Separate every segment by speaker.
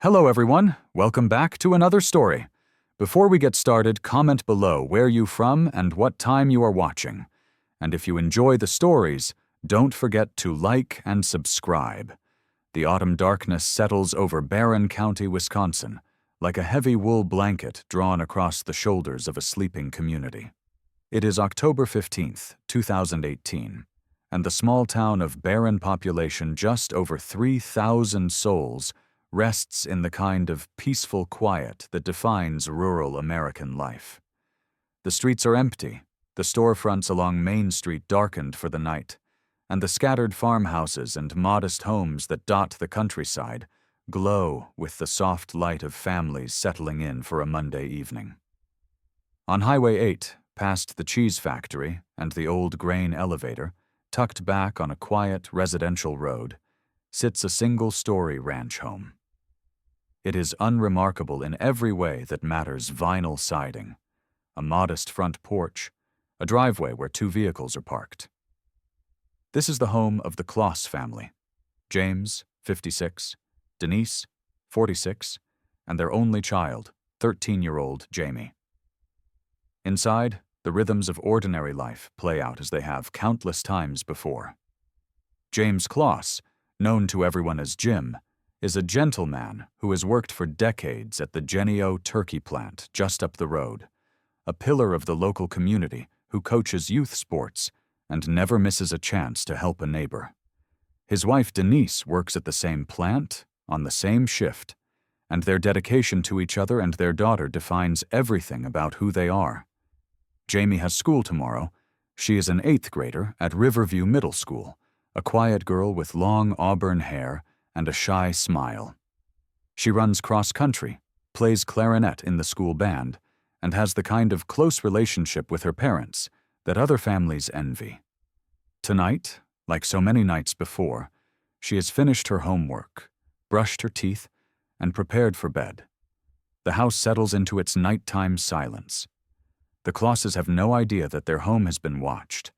Speaker 1: Hello everyone, welcome back to another story. Before we get started, comment below where you from and what time you are watching. And if you enjoy the stories, don't forget to like and subscribe. The autumn darkness settles over Barron County, Wisconsin, like a heavy wool blanket drawn across the shoulders of a sleeping community. It is October 15th, 2018, and the small town of Barron, population just over 3,000 souls, rests in the kind of peaceful quiet that defines rural American life. The streets are empty, the storefronts along Main Street darkened for the night, and the scattered farmhouses and modest homes that dot the countryside glow with the soft light of families settling in for a Monday evening. On Highway 8, past the cheese factory and the old grain elevator, tucked back on a quiet residential road, sits a single-story ranch home. It is unremarkable in every way that matters: vinyl siding, a modest front porch, a driveway where 2 vehicles are parked. This is the home of the Closs family: James, 56, Denise, 46, and their only child, 13-year-old Jayme. Inside, the rhythms of ordinary life play out as they have countless times before. Jayme Closs, known to everyone as Jim, is a gentleman who has worked for decades at the Jennie-O turkey plant just up the road, a pillar of the local community who coaches youth sports and never misses a chance to help a neighbor. His wife Denise works at the same plant, on the same shift, and their dedication to each other and their daughter defines everything about who they are. Jayme has school tomorrow. She is an 8th grader at Riverview Middle School, a quiet girl with long auburn hair and a shy smile. She runs cross-country, plays clarinet in the school band, and has the kind of close relationship with her parents that other families envy. Tonight, like so many nights before, she has finished her homework, brushed her teeth, and prepared for bed. The house settles into its nighttime silence. The Closses have no idea that their home has been watched.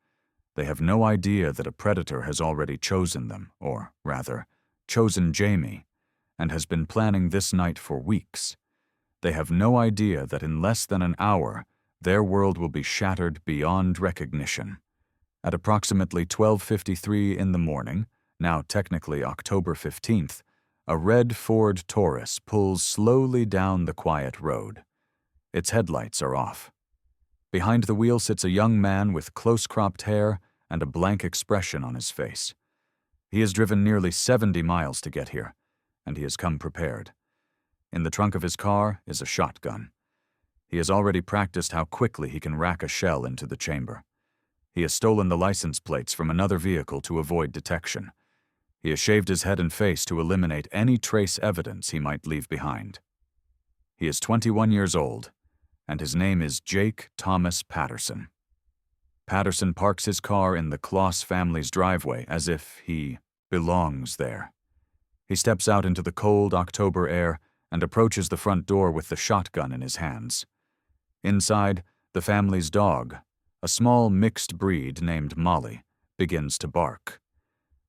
Speaker 1: They have no idea that a predator has already chosen them, or rather, chosen Jayme, and has been planning this night for weeks. They have no idea that in less than an hour, their world will be shattered beyond recognition. At approximately 12:53 in the morning, now technically October 15th, a red Ford Taurus pulls slowly down the quiet road. Its headlights are off. Behind the wheel sits a young man with close-cropped hair and a blank expression on his face. He has driven nearly 70 miles to get here, and he has come prepared. In the trunk of his car is a shotgun. He has already practiced how quickly he can rack a shell into the chamber. He has stolen the license plates from another vehicle to avoid detection. He has shaved his head and face to eliminate any trace evidence he might leave behind. He is 21 years old, and his name is Jake Thomas Patterson. Patterson parks his car in the Closs family's driveway as if he belongs there. He steps out into the cold October air and approaches the front door with the shotgun in his hands. Inside, the family's dog, a small mixed breed named Molly, begins to bark.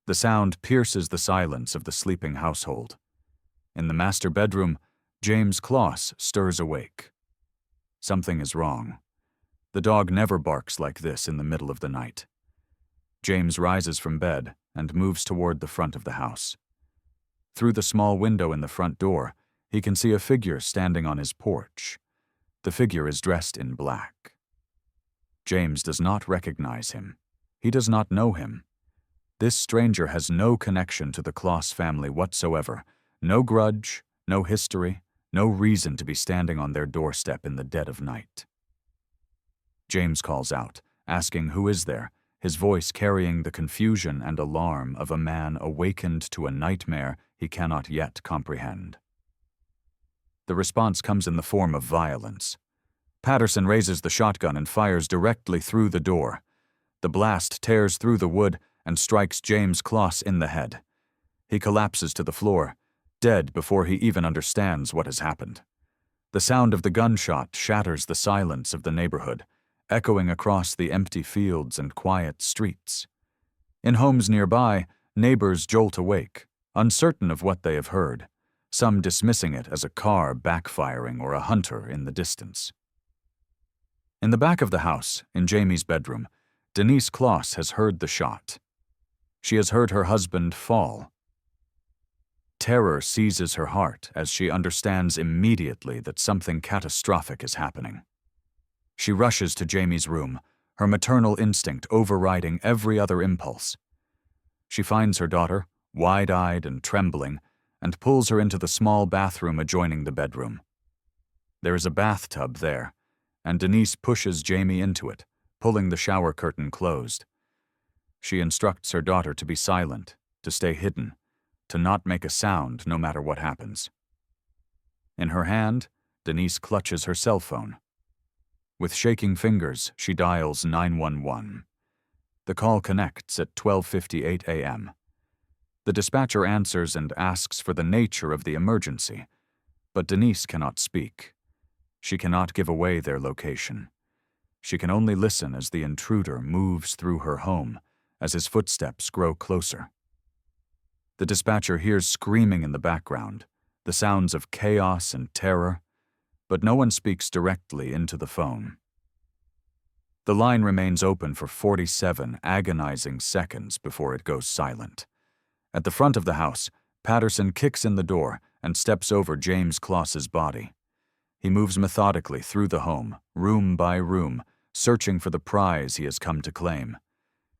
Speaker 1: The sound pierces the silence of the sleeping household. In the master bedroom, Jayme Closs stirs awake. Something is wrong. The dog never barks like this in the middle of the night. Jayme rises from bed and moves toward the front of the house. Through the small window in the front door, he can see a figure standing on his porch. The figure is dressed in black. Jayme does not recognize him. He does not know him. This stranger has no connection to the Closs family whatsoever, no grudge, no history, no reason to be standing on their doorstep in the dead of night. Jayme calls out, asking who is there, his voice carrying the confusion and alarm of a man awakened to a nightmare he cannot yet comprehend. The response comes in the form of violence. Patterson raises the shotgun and fires directly through the door. The blast tears through the wood and strikes Jayme Closs in the head. He collapses to the floor, dead before he even understands what has happened. The sound of the gunshot shatters the silence of the neighborhood, echoing across the empty fields and quiet streets. In homes nearby, neighbors jolt awake, uncertain of what they have heard. some dismissing it as a car backfiring or a hunter in the distance. In the back of the house, in Jayme's bedroom, Jayme Closs has heard the shot. She has heard her husband fall. Terror seizes her heart as she understands immediately that something catastrophic is happening. She rushes to Jayme's room, her maternal instinct overriding every other impulse. She finds her daughter, wide-eyed and trembling, and pulls her into the small bathroom adjoining the bedroom. There is a bathtub there, and Denise pushes Jayme into it, pulling the shower curtain closed. She instructs her daughter to be silent, to stay hidden, to not make a sound no matter what happens. In her hand, Denise clutches her cell phone. With shaking fingers, she dials 911. The call connects at 12:58 a.m. The dispatcher answers and asks for the nature of the emergency, but Denise cannot speak. She cannot give away their location. She can only listen as the intruder moves through her home, as his footsteps grow closer. The dispatcher hears screaming in the background, the sounds of chaos and terror, but no one speaks directly into the phone. The line remains open for 47 agonizing seconds before it goes silent. At the front of the house, Patterson kicks in the door and steps over Jayme Closs's body. He moves methodically through the home, room by room, searching for the prize he has come to claim.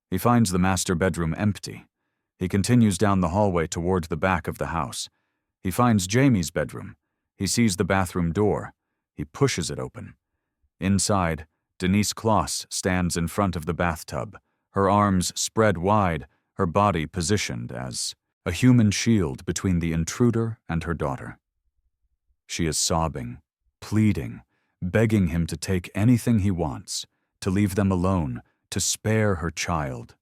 Speaker 1: He finds the master bedroom empty. He continues down the hallway toward the back of the house. He finds Jayme's bedroom. He sees the bathroom door. He pushes it open. Inside, Jayme Closs stands in front of the bathtub, her arms spread wide, her body positioned as a human shield between the intruder and her daughter. She is sobbing, pleading, begging him to take anything he wants, to leave them alone, to spare her child.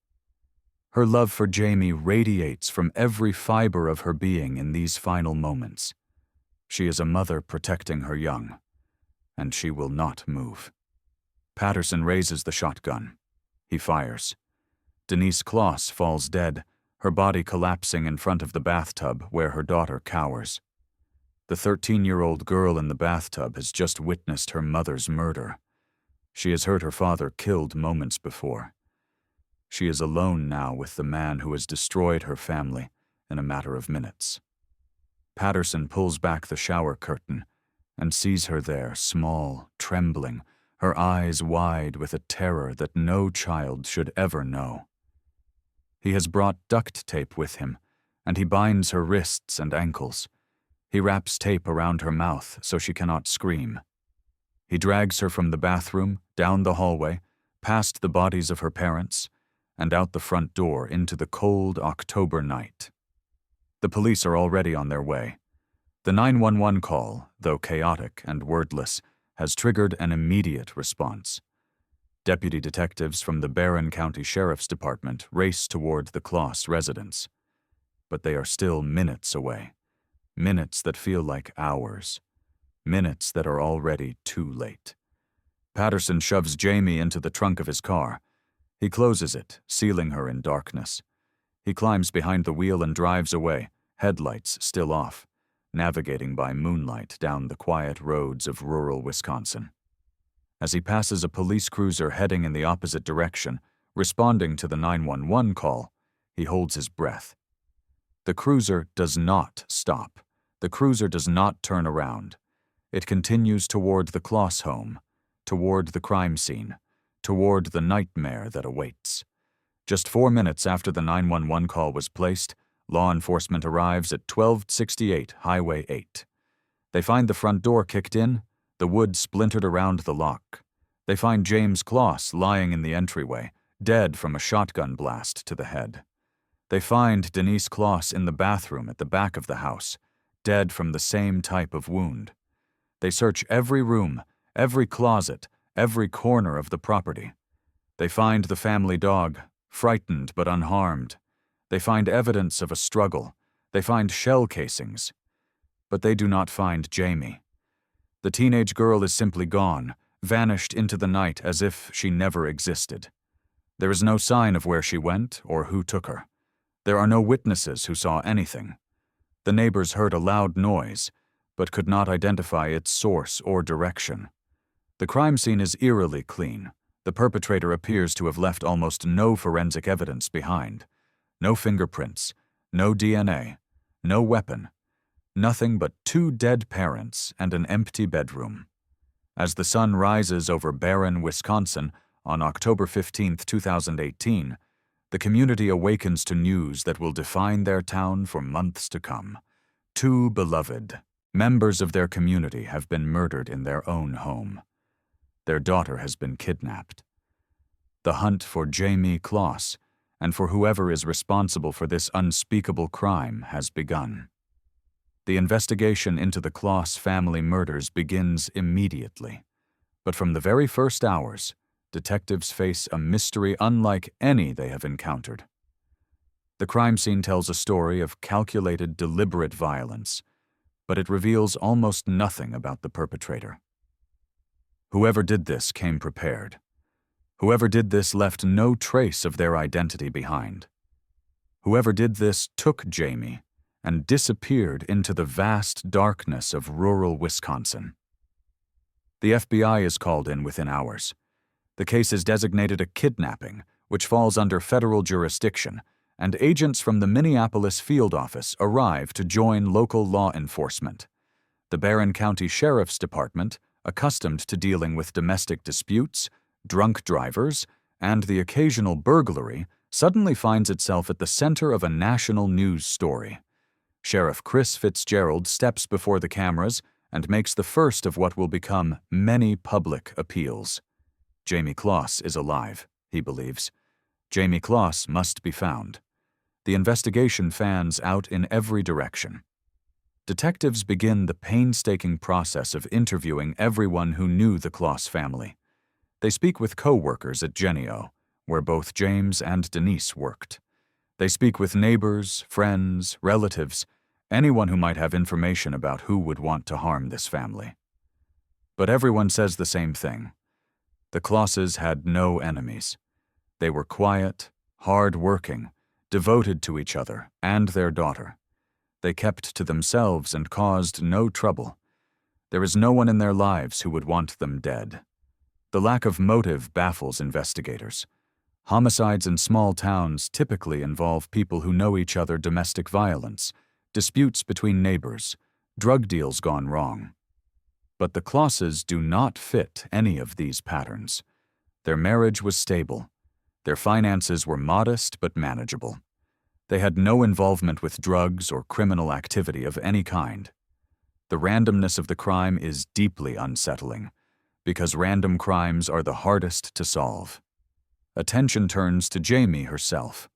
Speaker 1: Her love for Jayme radiates from every fiber of her being in these final moments. She is a mother protecting her young, and she will not move. Patterson raises the shotgun. He fires. Jayme Closs falls dead, her body collapsing in front of the bathtub where her daughter cowers. The 13-year-old girl in the bathtub has just witnessed her mother's murder. She has heard her father killed moments before. She is alone now with the man who has destroyed her family in a matter of minutes. Patterson pulls back the shower curtain and sees her there, small, trembling, her eyes wide with a terror that no child should ever know. He has brought duct tape with him, and he binds her wrists and ankles. He wraps tape around her mouth so she cannot scream. He drags her from the bathroom, down the hallway, past the bodies of her parents, and out the front door into the cold October night. The police are already on their way. The 911 call, though chaotic and wordless, has triggered an immediate response. Deputy detectives from the Barron County Sheriff's Department race toward the Closs residence. But they are still minutes away. Minutes that feel like hours. Minutes that are already too late. Patterson shoves Jayme into the trunk of his car. He closes it, sealing her in darkness. He climbs behind the wheel and drives away, headlights still off, navigating by moonlight down the quiet roads of rural Wisconsin. As he passes a police cruiser heading in the opposite direction, responding to the 911 call, he holds his breath. The cruiser does not stop. The cruiser does not turn around. It continues toward the Closs home, toward the crime scene, toward the nightmare that awaits. Just 4 minutes after the 911 call was placed, law enforcement arrives at 1268 Highway 8. They find the front door kicked in, the wood splintered around the lock. They find Jayme Closs lying in the entryway, dead from a shotgun blast to the head. They find Jayme Closs in the bathroom at the back of the house, dead from the same type of wound. They search every room, every closet, every corner of the property. They find the family dog, frightened but unharmed. They find evidence of a struggle. They find shell casings. But they do not find Jayme. The teenage girl is simply gone, vanished into the night as if she never existed. There is no sign of where she went or who took her. There are no witnesses who saw anything. The neighbors heard a loud noise, but could not identify its source or direction. The crime scene is eerily clean. The perpetrator appears to have left almost no forensic evidence behind. No fingerprints, no DNA, no weapon, nothing but 2 dead parents and an empty bedroom. As the sun rises over Barron, Wisconsin, on October 15, 2018, the community awakens to news that will define their town for months to come. 2 beloved members of their community have been murdered in their own home. Their daughter has been kidnapped. The hunt for Jayme Closs and for whoever is responsible for this unspeakable crime has begun. The investigation into the Closs family murders begins immediately, but from the very first hours, detectives face a mystery unlike any they have encountered. The crime scene tells a story of calculated, deliberate violence, but it reveals almost nothing about the perpetrator. Whoever did this came prepared. Whoever did this left no trace of their identity behind. Whoever did this took Jayme and disappeared into the vast darkness of rural Wisconsin. The FBI is called in within hours. The case is designated a kidnapping, which falls under federal jurisdiction, and agents from the Minneapolis field office arrive to join local law enforcement. The Barron County Sheriff's Department, accustomed to dealing with domestic disputes, drunk drivers, and the occasional burglary, suddenly finds itself at the center of a national news story. Sheriff Chris Fitzgerald steps before the cameras and makes the first of what will become many public appeals. Jayme Closs is alive, he believes. Jayme Closs must be found. The investigation fans out in every direction. Detectives begin the painstaking process of interviewing everyone who knew the Closs family. They speak with co-workers at Jennie-O, where both James and Denise worked. They speak with neighbors, friends, relatives, anyone who might have information about who would want to harm this family. But everyone says the same thing. The Closses had no enemies. They were quiet, hard-working, devoted to each other and their daughter. They kept to themselves and caused no trouble. There is no one in their lives who would want them dead. The lack of motive baffles investigators. Homicides in small towns typically involve people who know each other, domestic violence, disputes between neighbors, drug deals gone wrong. But the Closses do not fit any of these patterns. Their marriage was stable. Their finances were modest but manageable. They had no involvement with drugs or criminal activity of any kind. The randomness of the crime is deeply unsettling, because random crimes are the hardest to solve. Attention turns to Jayme herself.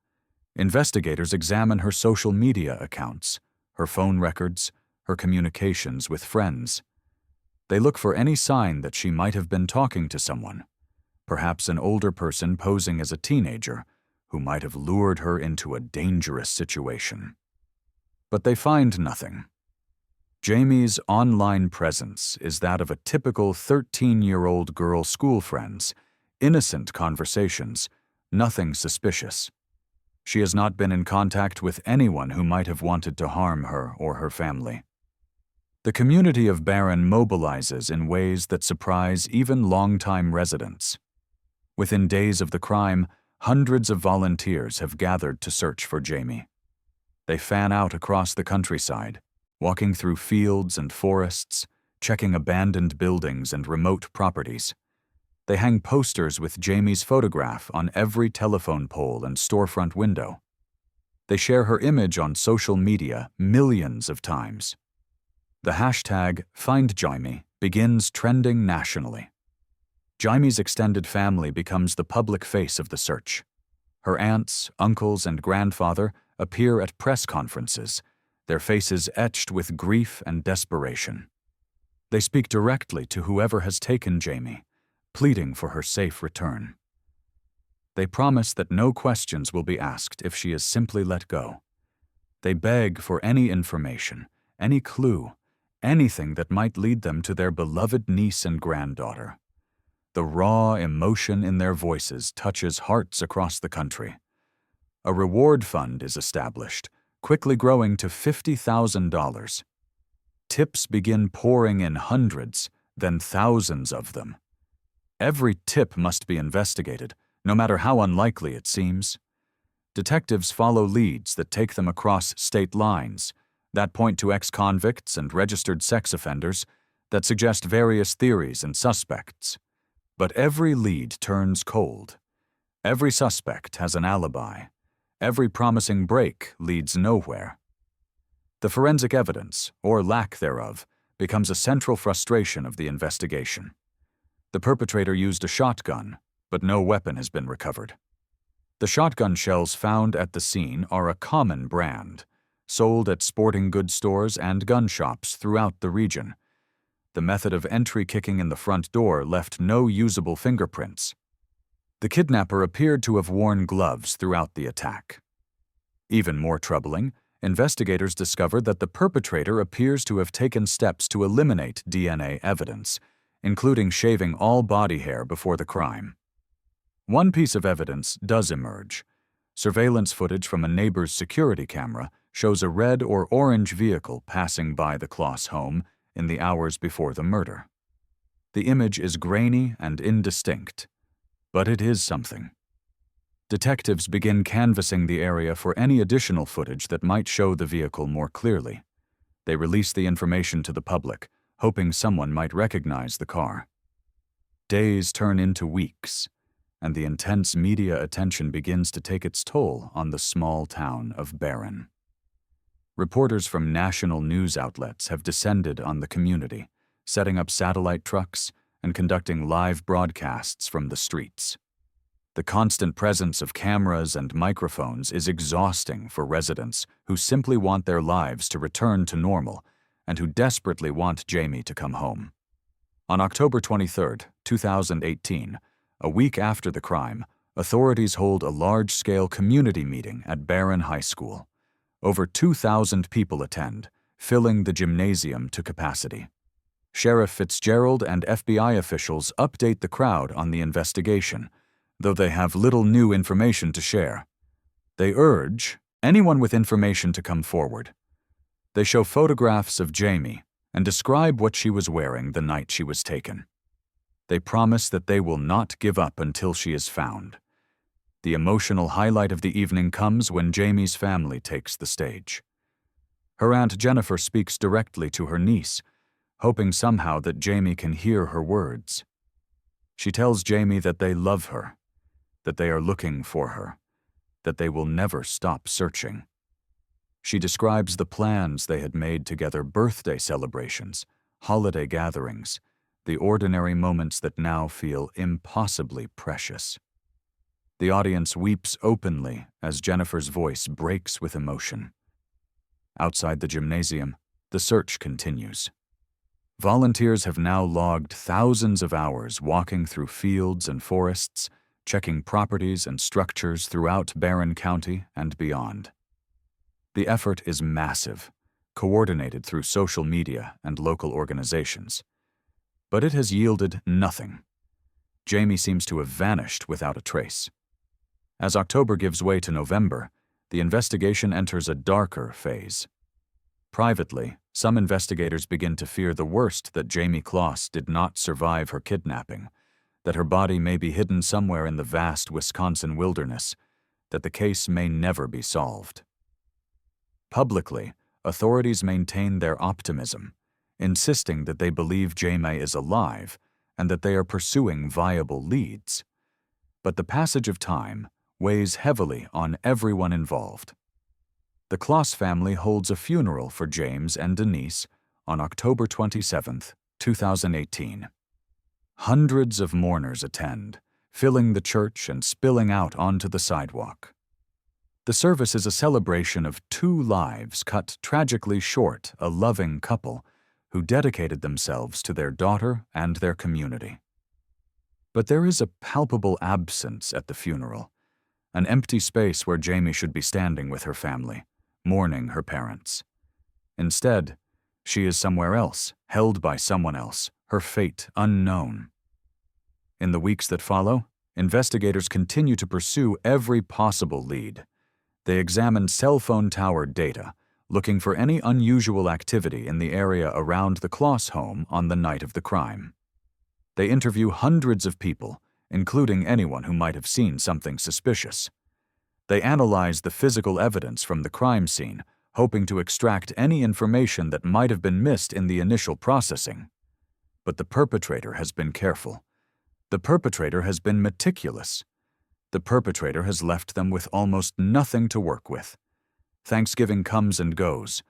Speaker 1: Investigators examine her social media accounts, her phone records, her communications with friends. They look for any sign that she might have been talking to someone, perhaps an older person posing as a teenager, who might have lured her into a dangerous situation. But they find nothing. Jayme's online presence is that of a typical 13-year-old girl school friends, innocent conversations, nothing suspicious. She has not been in contact with anyone who might have wanted to harm her or her family. The community of Barron mobilizes in ways that surprise even longtime residents. Within days of the crime, hundreds of volunteers have gathered to search for Jayme. They fan out across the countryside, walking through fields and forests, checking abandoned buildings and remote properties. They hang posters with Jayme's photograph on every telephone pole and storefront window. They share her image on social media millions of times. The hashtag #FindJayme begins trending nationally. Jayme's extended family becomes the public face of the search. Her aunts, uncles, and grandfather appear at press conferences, their faces etched with grief and desperation. They speak directly to whoever has taken Jayme, pleading for her safe return. They promise that no questions will be asked if she is simply let go. They beg for any information, any clue, anything that might lead them to their beloved niece and granddaughter. The raw emotion in their voices touches hearts across the country. A reward fund is established, quickly growing to $50,000. Tips begin pouring in hundreds, then thousands of them. Every tip must be investigated, no matter how unlikely it seems. Detectives follow leads that take them across state lines, that point to ex-convicts and registered sex offenders, that suggest various theories and suspects. But every lead turns cold. Every suspect has an alibi. Every promising break leads nowhere. The forensic evidence, or lack thereof, becomes a central frustration of the investigation. The perpetrator used a shotgun, but no weapon has been recovered. The shotgun shells found at the scene are a common brand, sold at sporting goods stores and gun shops throughout the region. The method of entry kicking in the front door left no usable fingerprints. The kidnapper appeared to have worn gloves throughout the attack. Even more troubling, investigators discovered that the perpetrator appears to have taken steps to eliminate DNA evidence, including shaving all body hair before the crime. One piece of evidence does emerge. Surveillance footage from a neighbor's security camera shows a red or orange vehicle passing by the Closs home in the hours before the murder. The image is grainy and indistinct, but it is something. Detectives begin canvassing the area for any additional footage that might show the vehicle more clearly. They release the information to the public, hoping someone might recognize the car. Days turn into weeks, and the intense media attention begins to take its toll on the small town of Barron. Reporters from national news outlets have descended on the community, setting up satellite trucks and conducting live broadcasts from the streets. The constant presence of cameras and microphones is exhausting for residents who simply want their lives to return to normal and who desperately want Jayme to come home. On October 23, 2018, a week after the crime, authorities hold a large-scale community meeting at Barron High School. Over 2,000 people attend, filling the gymnasium to capacity. Sheriff Fitzgerald and FBI officials update the crowd on the investigation, though they have little new information to share. They urge anyone with information to come forward. They show photographs of Jayme and describe what she was wearing the night she was taken. They promise that they will not give up until she is found. The emotional highlight of the evening comes when Jayme's family takes the stage. Her Aunt Jennifer speaks directly to her niece, hoping somehow that Jayme can hear her words. She tells Jayme that they love her, that they are looking for her, that they will never stop searching. She describes the plans they had made together: birthday celebrations, holiday gatherings, the ordinary moments that now feel impossibly precious. The audience weeps openly as Jennifer's voice breaks with emotion. Outside the gymnasium, the search continues. Volunteers have now logged thousands of hours walking through fields and forests, checking properties and structures throughout Barron County and beyond. The effort is massive, coordinated through social media and local organizations. But it has yielded nothing. Jayme seems to have vanished without a trace. As October gives way to November, the investigation enters a darker phase. Privately, some investigators begin to fear the worst: that Jayme Closs did not survive her kidnapping, that her body may be hidden somewhere in the vast Wisconsin wilderness, that the case may never be solved. Publicly, authorities maintain their optimism, insisting that they believe Jayme is alive and that they are pursuing viable leads. But the passage of time weighs heavily on everyone involved. The Closs family holds a funeral for James and Denise on October 27, 2018. Hundreds of mourners attend, filling the church and spilling out onto the sidewalk. The service is a celebration of two lives cut tragically short: a loving couple who dedicated themselves to their daughter and their community. But there is a palpable absence at the funeral, an empty space where Jayme should be standing with her family, mourning her parents. Instead, she is somewhere else, held by someone else, her fate unknown. In the weeks that follow, investigators continue to pursue every possible lead. They examined cell phone tower data, looking for any unusual activity in the area around the Closs home on the night of the crime. They interview hundreds of people, including anyone who might have seen something suspicious. They analyze the physical evidence from the crime scene, hoping to extract any information that might have been missed in the initial processing. But the perpetrator has been careful. The perpetrator has been meticulous. The perpetrator has left them with almost nothing to work with. Thanksgiving comes and goes,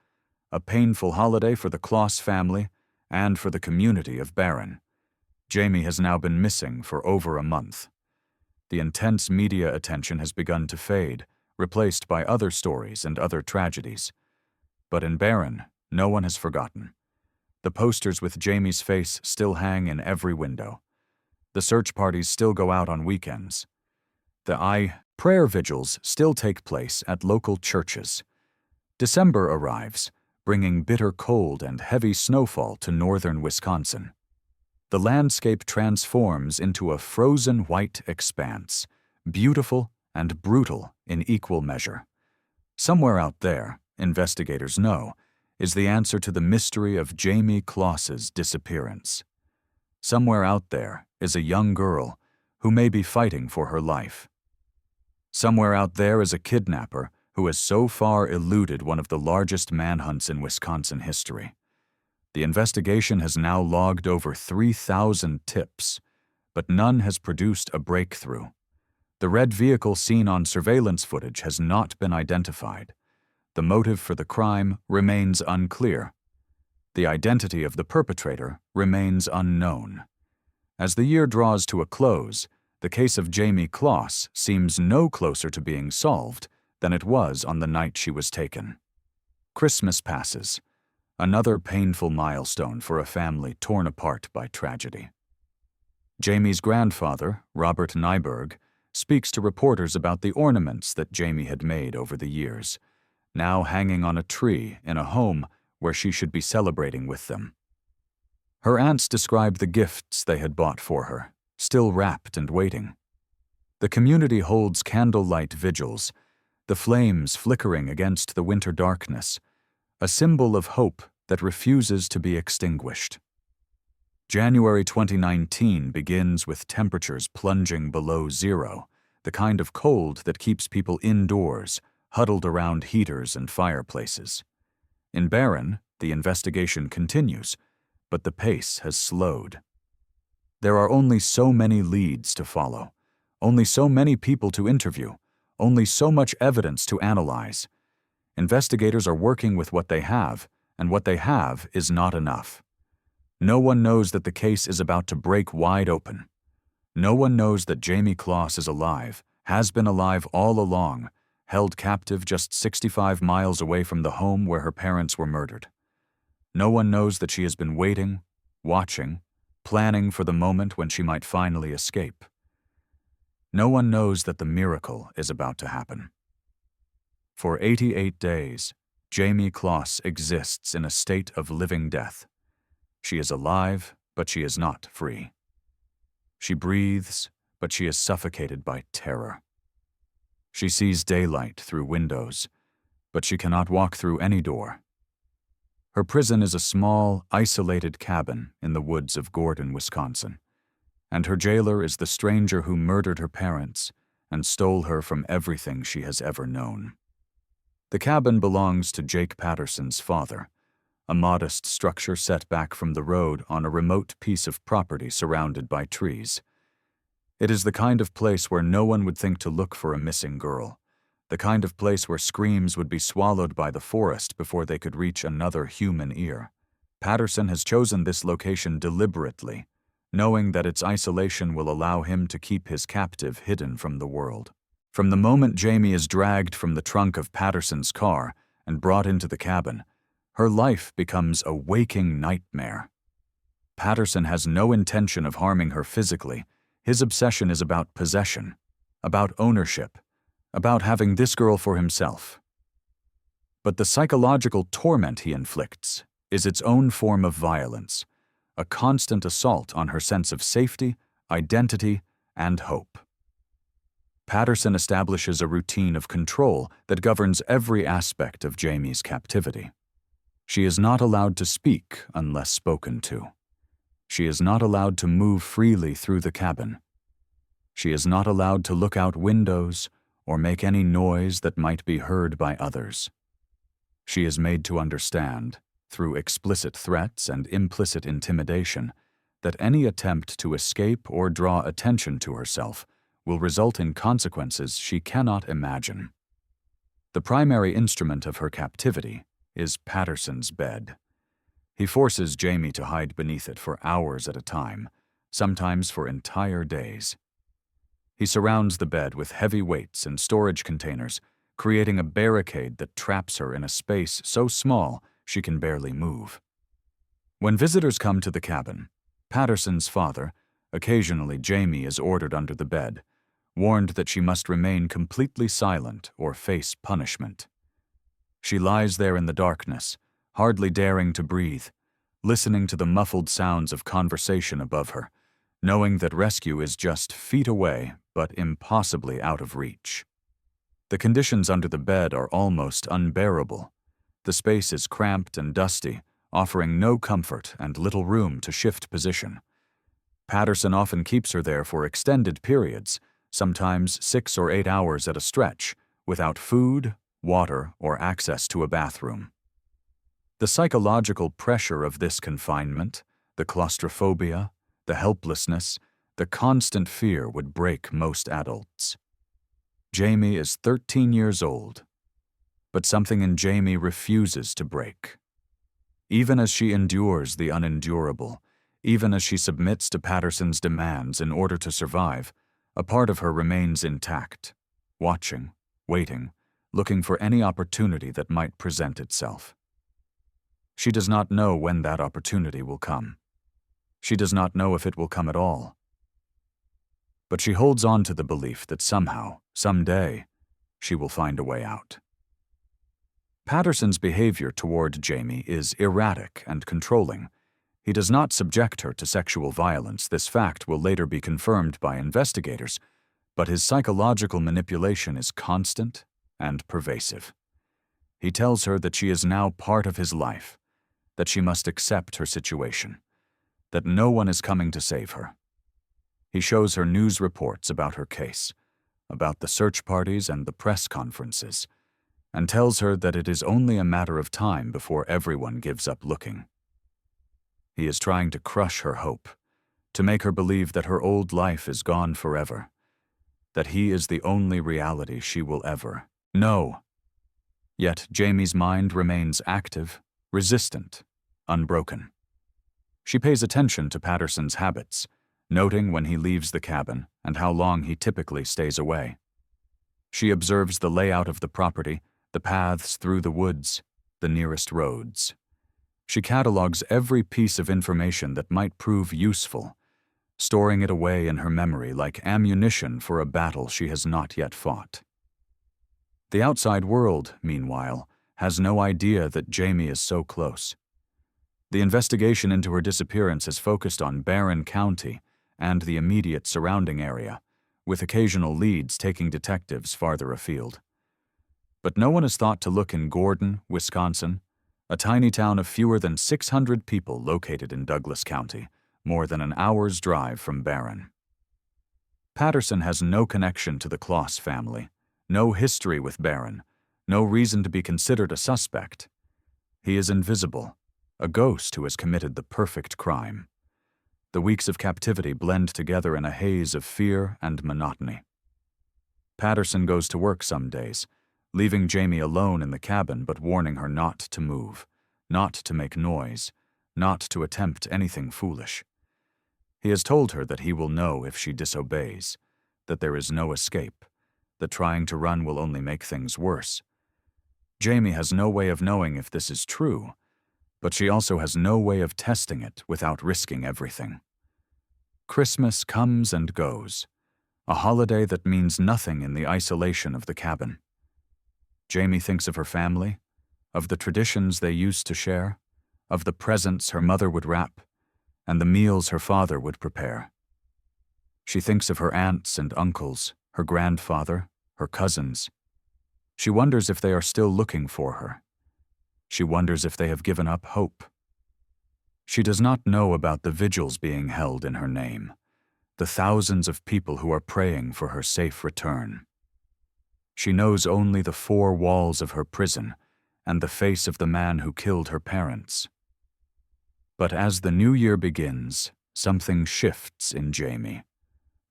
Speaker 1: a painful holiday for the Closs family and for the community of Barron. Jayme has now been missing for over a month. The intense media attention has begun to fade, replaced by other stories and other tragedies. But in Barron, no one has forgotten. The posters with Jayme's face still hang in every window. The search parties still go out on weekends. The prayer vigils still take place at local churches. December arrives, bringing bitter cold and heavy snowfall to northern Wisconsin. The landscape transforms into a frozen white expanse, beautiful and brutal in equal measure. Somewhere out there, investigators know, is the answer to the mystery of Jayme Closs's disappearance. Somewhere out there is a young girl who may be fighting for her life. Somewhere out there is a kidnapper who has so far eluded one of the largest manhunts in Wisconsin history. The investigation has now logged over 3,000 tips, but none has produced a breakthrough. The red vehicle seen on surveillance footage has not been identified. The motive for the crime remains unclear. The identity of the perpetrator remains unknown. As the year draws to a close, the case of Jayme Closs seems no closer to being solved than it was on the night she was taken. Christmas passes, another painful milestone for a family torn apart by tragedy. Jayme's grandfather, Robert Nyberg, speaks to reporters about the ornaments that Jayme had made over the years, now hanging on a tree in a home where she should be celebrating with them. Her aunts describe the gifts they had bought for her, still wrapped and waiting. The community holds candlelight vigils, the flames flickering against the winter darkness, a symbol of hope that refuses to be extinguished. January 2019 begins with temperatures plunging below zero, the kind of cold that keeps people indoors, huddled around heaters and fireplaces. In Barron, the investigation continues, but the pace has slowed. There are only so many leads to follow, only so many people to interview, only so much evidence to analyze. Investigators are working with what they have, and what they have is not enough. No one knows that the case is about to break wide open. No one knows that Jayme Closs is alive, has been alive all along, held captive just 65 miles away from the home where her parents were murdered. No one knows that she has been waiting, watching, planning for the moment when she might finally escape. No one knows that the miracle is about to happen. For 88 days, Jayme Closs exists in a state of living death. She is alive, but she is not free. She breathes, but she is suffocated by terror. She sees daylight through windows, but she cannot walk through any door. Her prison is a small, isolated cabin in the woods of Gordon, Wisconsin, and her jailer is the stranger who murdered her parents and stole her from everything she has ever known. The cabin belongs to Jake Patterson's father, a modest structure set back from the road on a remote piece of property surrounded by trees. It is the kind of place where no one would think to look for a missing girl, the kind of place where screams would be swallowed by the forest before they could reach another human ear. Patterson has chosen this location deliberately, knowing that its isolation will allow him to keep his captive hidden from the world. From the moment Jayme is dragged from the trunk of Patterson's car and brought into the cabin, her life becomes a waking nightmare. Patterson has no intention of harming her physically. His obsession is about possession, about ownership, about having this girl for himself. But the psychological torment he inflicts is its own form of violence, a constant assault on her sense of safety, identity, and hope. Patterson establishes a routine of control that governs every aspect of Jayme's captivity. She is not allowed to speak unless spoken to. She is not allowed to move freely through the cabin. She is not allowed to look out windows or make any noise that might be heard by others. She is made to understand, through explicit threats and implicit intimidation, that any attempt to escape or draw attention to herself will result in consequences she cannot imagine. The primary instrument of her captivity is Patterson's bed. He forces Jayme to hide beneath it for hours at a time, sometimes for entire days. He surrounds the bed with heavy weights and storage containers, creating a barricade that traps her in a space so small she can barely move. When visitors come to the cabin, Patterson's father, occasionally Jayme, is ordered under the bed, warned that she must remain completely silent or face punishment. She lies there in the darkness, hardly daring to breathe, listening to the muffled sounds of conversation above her, knowing that rescue is just feet away but impossibly out of reach. The conditions under the bed are almost unbearable. The space is cramped and dusty, offering no comfort and little room to shift position. Patterson often keeps her there for extended periods, sometimes 6 or 8 hours at a stretch, without food, water, or access to a bathroom. The psychological pressure of this confinement, the claustrophobia, the helplessness, the constant fear would break most adults. Jayme is 13 years old, but something in Jayme refuses to break. Even as she endures the unendurable, even as she submits to Patterson's demands in order to survive, a part of her remains intact, watching, waiting, looking for any opportunity that might present itself. She does not know when that opportunity will come. She does not know if it will come at all. But she holds on to the belief that somehow, someday, she will find a way out. Patterson's behavior toward Jayme is erratic and controlling. He does not subject her to sexual violence. This fact will later be confirmed by investigators, but his psychological manipulation is constant and pervasive. He tells her that she is now part of his life, that she must accept her situation, that no one is coming to save her. He shows her news reports about her case, about the search parties and the press conferences, and tells her that it is only a matter of time before everyone gives up looking. He is trying to crush her hope, to make her believe that her old life is gone forever, that he is the only reality she will ever know. Yet Jayme's mind remains active, resistant, unbroken. She pays attention to Patterson's habits, noting when he leaves the cabin and how long he typically stays away. She observes the layout of the property, the paths through the woods, the nearest roads. She catalogs every piece of information that might prove useful, storing it away in her memory like ammunition for a battle she has not yet fought. The outside world, meanwhile, has no idea that Jayme is so close. The investigation into her disappearance is focused on Barron County and the immediate surrounding area, with occasional leads taking detectives farther afield. But no one has thought to look in Gordon, Wisconsin, a tiny town of fewer than 600 people located in Douglas County, more than an hour's drive from Barron. Patterson has no connection to the Closs family, no history with Barron, no reason to be considered a suspect. He is invisible, a ghost who has committed the perfect crime. The weeks of captivity blend together in a haze of fear and monotony. Patterson goes to work some days, leaving Jayme alone in the cabin but warning her not to move, not to make noise, not to attempt anything foolish. He has told her that he will know if she disobeys, that there is no escape, that trying to run will only make things worse. Jayme has no way of knowing if this is true, but she also has no way of testing it without risking everything. Christmas comes and goes, a holiday that means nothing in the isolation of the cabin. Jayme thinks of her family, of the traditions they used to share, of the presents her mother would wrap, and the meals her father would prepare. She thinks of her aunts and uncles, her grandfather, her cousins. She wonders if they are still looking for her. She wonders if they have given up hope. She does not know about the vigils being held in her name, the thousands of people who are praying for her safe return. She knows only the four walls of her prison and the face of the man who killed her parents. But as the new year begins, something shifts in Jayme.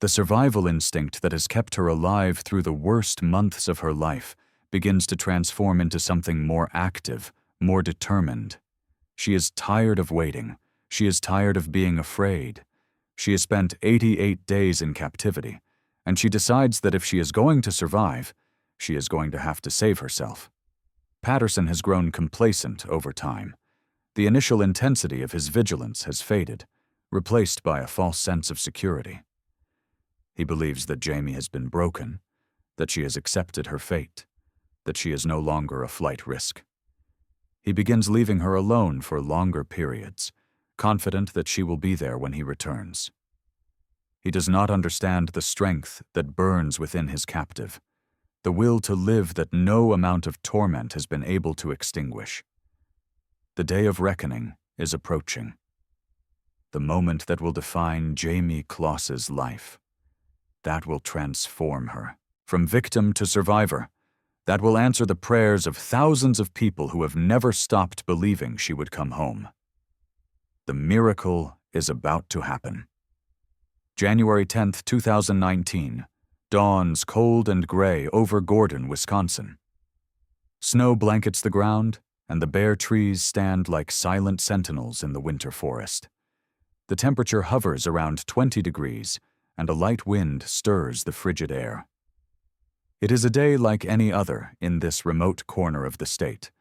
Speaker 1: The survival instinct that has kept her alive through the worst months of her life begins to transform into something more active, more determined. She is tired of waiting. She is tired of being afraid. She has spent 88 days in captivity, and she decides that if she is going to survive, she is going to have to save herself. Patterson has grown complacent over time. The initial intensity of his vigilance has faded, replaced by a false sense of security. He believes that Jayme has been broken, that she has accepted her fate, that she is no longer a flight risk. He begins leaving her alone for longer periods, confident that she will be there when he returns. He does not understand the strength that burns within his captive, the will to live that no amount of torment has been able to extinguish. The day of reckoning is approaching. The moment that will define Jayme Closs's life. That will transform her, from victim to survivor. That will answer the prayers of thousands of people who have never stopped believing she would come home. The miracle is about to happen. January 10th, 2019, dawns cold and gray over Gordon, Wisconsin. Snow blankets the ground, and the bare trees stand like silent sentinels in the winter forest. The temperature hovers around 20 degrees, and a light wind stirs the frigid air. It is a day like any other in this remote corner of the state,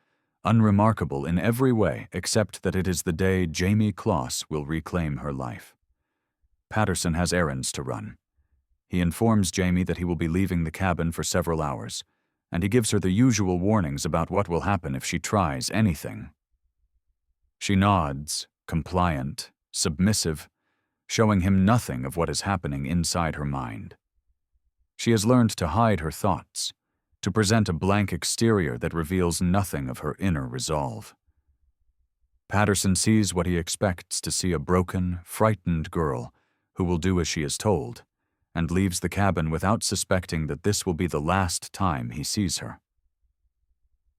Speaker 1: unremarkable in every way except that it is the day Jayme Closs will reclaim her life. Patterson has errands to run. He informs Jayme that he will be leaving the cabin for several hours, and he gives her the usual warnings about what will happen if she tries anything. She nods, compliant, submissive, showing him nothing of what is happening inside her mind. She has learned to hide her thoughts, to present a blank exterior that reveals nothing of her inner resolve. Patterson sees what he expects to see: a broken, frightened girl who will do as she is told, and leaves the cabin without suspecting that this will be the last time he sees her.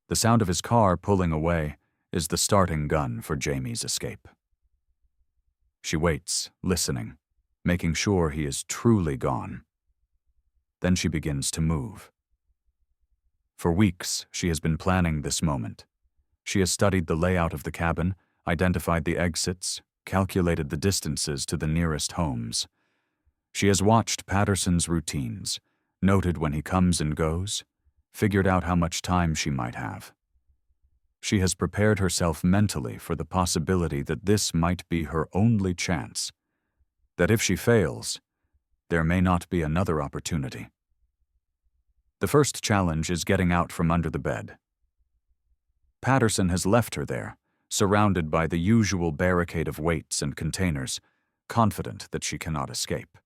Speaker 1: The sound of his car pulling away is the starting gun for Jayme's escape. She waits, listening, making sure he is truly gone. Then she begins to move. For weeks, she has been planning this moment. She has studied the layout of the cabin, identified the exits, calculated the distances to the nearest homes. She has watched Patterson's routines, noted when he comes and goes, figured out how much time she might have. She has prepared herself mentally for the possibility that this might be her only chance, that if she fails, there may not be another opportunity. The first challenge is getting out from under the bed. Patterson has left her there, surrounded by the usual barricade of weights and containers, confident that she cannot escape.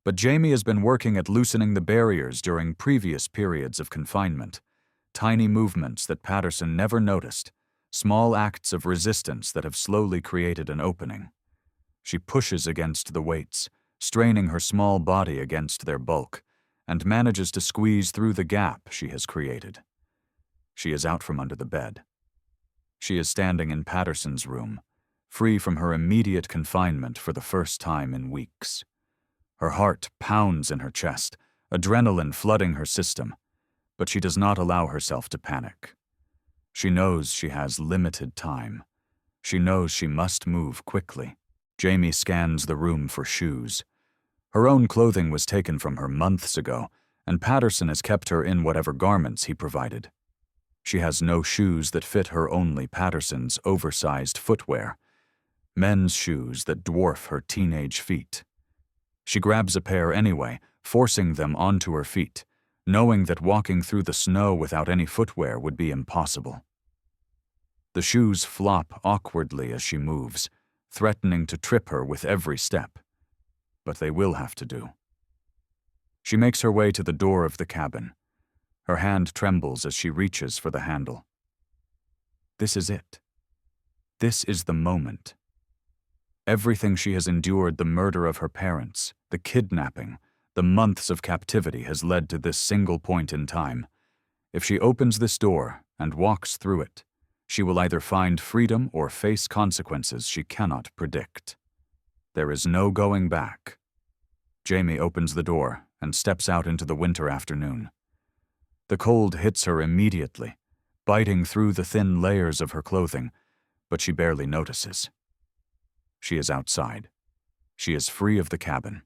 Speaker 1: But Jayme has been working at loosening the barriers during previous periods of confinement, tiny movements that Patterson never noticed, small acts of resistance that have slowly created an opening. She pushes against the weights, straining her small body against their bulk, and manages to squeeze through the gap she has created. She is out from under the bed. She is standing in Patterson's room, free from her immediate confinement for the first time in weeks. Her heart pounds in her chest, adrenaline flooding her system, but she does not allow herself to panic. She knows she has limited time. She knows she must move quickly. Jayme scans the room for shoes. Her own clothing was taken from her months ago, and Patterson has kept her in whatever garments he provided. She has no shoes that fit her, only Patterson's oversized footwear, men's shoes that dwarf her teenage feet. She grabs a pair anyway, forcing them onto her feet, knowing that walking through the snow without any footwear would be impossible. The shoes flop awkwardly as she moves, threatening to trip her with every step, but they will have to do. She makes her way to the door of the cabin. Her hand trembles as she reaches for the handle. This is it. This is the moment. Everything she has endured, the murder of her parents, the kidnapping, the months of captivity, has led to this single point in time. If she opens this door and walks through it, she will either find freedom or face consequences she cannot predict. There is no going back. Jayme opens the door and steps out into the winter afternoon. The cold hits her immediately, biting through the thin layers of her clothing, but she barely notices. She is outside. She is free of the cabin.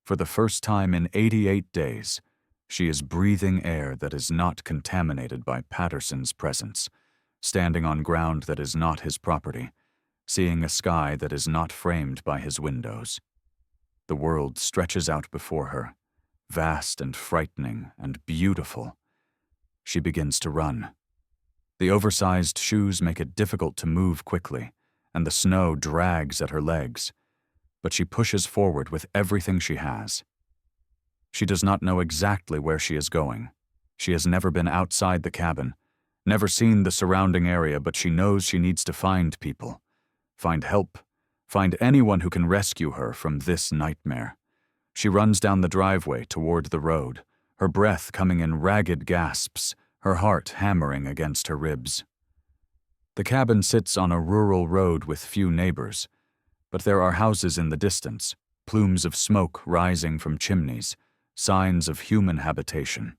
Speaker 1: For the first time in 88 days, she is breathing air that is not contaminated by Patterson's presence, standing on ground that is not his property, seeing a sky that is not framed by his windows. The world stretches out before her, vast and frightening and beautiful. She begins to run. The oversized shoes make it difficult to move quickly, and the snow drags at her legs, but she pushes forward with everything she has. She does not know exactly where she is going. She has never been outside the cabin, never seen the surrounding area, but she knows she needs to find people, find help, find anyone who can rescue her from this nightmare. She runs down the driveway toward the road, her breath coming in ragged gasps, her heart hammering against her ribs. The cabin sits on a rural road with few neighbors, but there are houses in the distance, plumes of smoke rising from chimneys, signs of human habitation.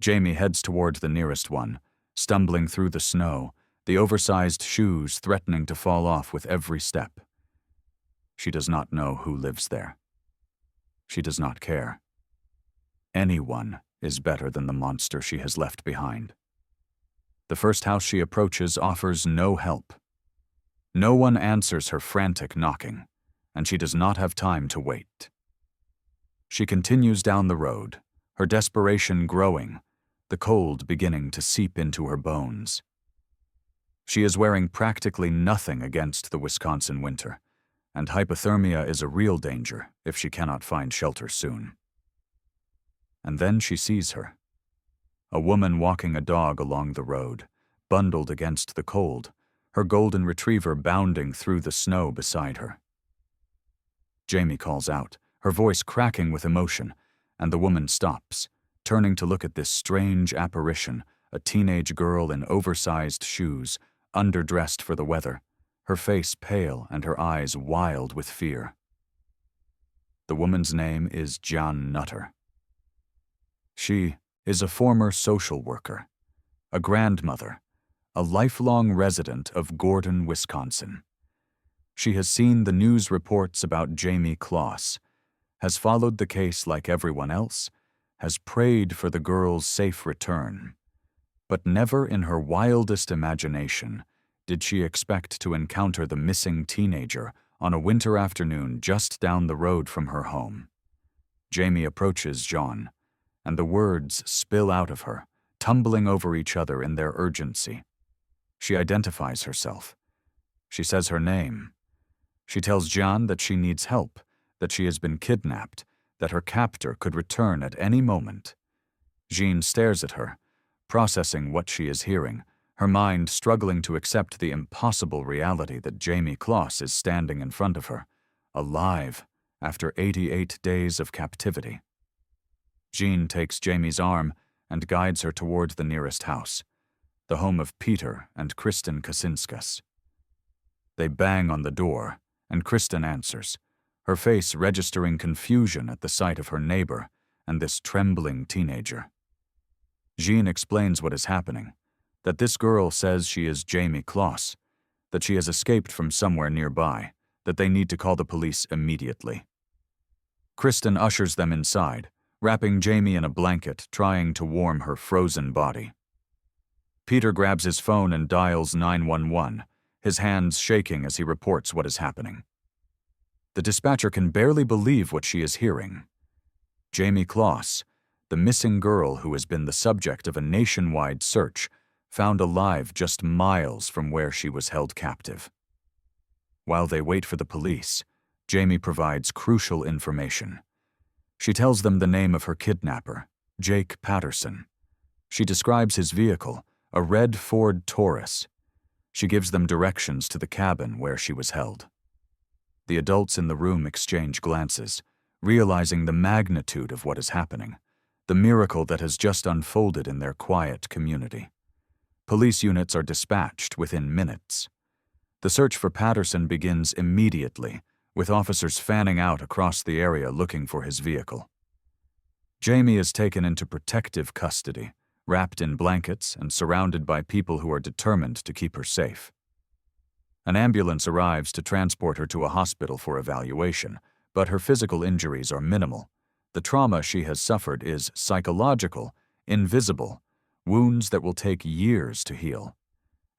Speaker 1: Jayme heads toward the nearest one, stumbling through the snow, the oversized shoes threatening to fall off with every step. She does not know who lives there. She does not care. Anyone is better than the monster she has left behind. The first house she approaches offers no help. No one answers her frantic knocking, and she does not have time to wait. She continues down the road, her desperation growing, the cold beginning to seep into her bones. She is wearing practically nothing against the Wisconsin winter, and hypothermia is a real danger if she cannot find shelter soon. And then she sees her. A woman walking a dog along the road, bundled against the cold, her golden retriever bounding through the snow beside her. Jayme calls out, her voice cracking with emotion, and the woman stops, turning to look at this strange apparition, a teenage girl in oversized shoes, underdressed for the weather, her face pale and her eyes wild with fear. The woman's name is John Nutter. She is a former social worker, a grandmother, a lifelong resident of Gordon, Wisconsin. She has seen the news reports about Jayme Closs, has followed the case like everyone else, has prayed for the girl's safe return, but never in her wildest imagination did she expect to encounter the missing teenager on a winter afternoon just down the road from her home. Jayme approaches John, and the words spill out of her, tumbling over each other in their urgency. She identifies herself. She says her name. She tells John that she needs help, that she has been kidnapped, that her captor could return at any moment. Jean stares at her, processing what she is hearing, her mind struggling to accept the impossible reality that Jayme Closs is standing in front of her, alive after 88 days of captivity. Jean takes Jayme's arm and guides her toward the nearest house, the home of Peter and Kristen Kacinskas. They bang on the door, and Kristen answers, her face registering confusion at the sight of her neighbor and this trembling teenager. Jean explains what is happening, that this girl says she is Jayme Closs, that she has escaped from somewhere nearby, that they need to call the police immediately. Kristen ushers them inside, wrapping Jayme in a blanket, trying to warm her frozen body. Peter grabs his phone and dials 911, his hands shaking as he reports what is happening. The dispatcher can barely believe what she is hearing. Jayme Closs, the missing girl who has been the subject of a nationwide search, found alive just miles from where she was held captive. While they wait for the police, Jayme provides crucial information. She tells them the name of her kidnapper, Jake Patterson. She describes his vehicle, a red Ford Taurus. She gives them directions to the cabin where she was held. The adults in the room exchange glances, realizing the magnitude of what is happening, the miracle that has just unfolded in their quiet community. Police units are dispatched within minutes. The search for Patterson begins immediately, with officers fanning out across the area looking for his vehicle. Jayme is taken into protective custody, wrapped in blankets and surrounded by people who are determined to keep her safe. An ambulance arrives to transport her to a hospital for evaluation, but her physical injuries are minimal. The trauma she has suffered is psychological, invisible, wounds that will take years to heal.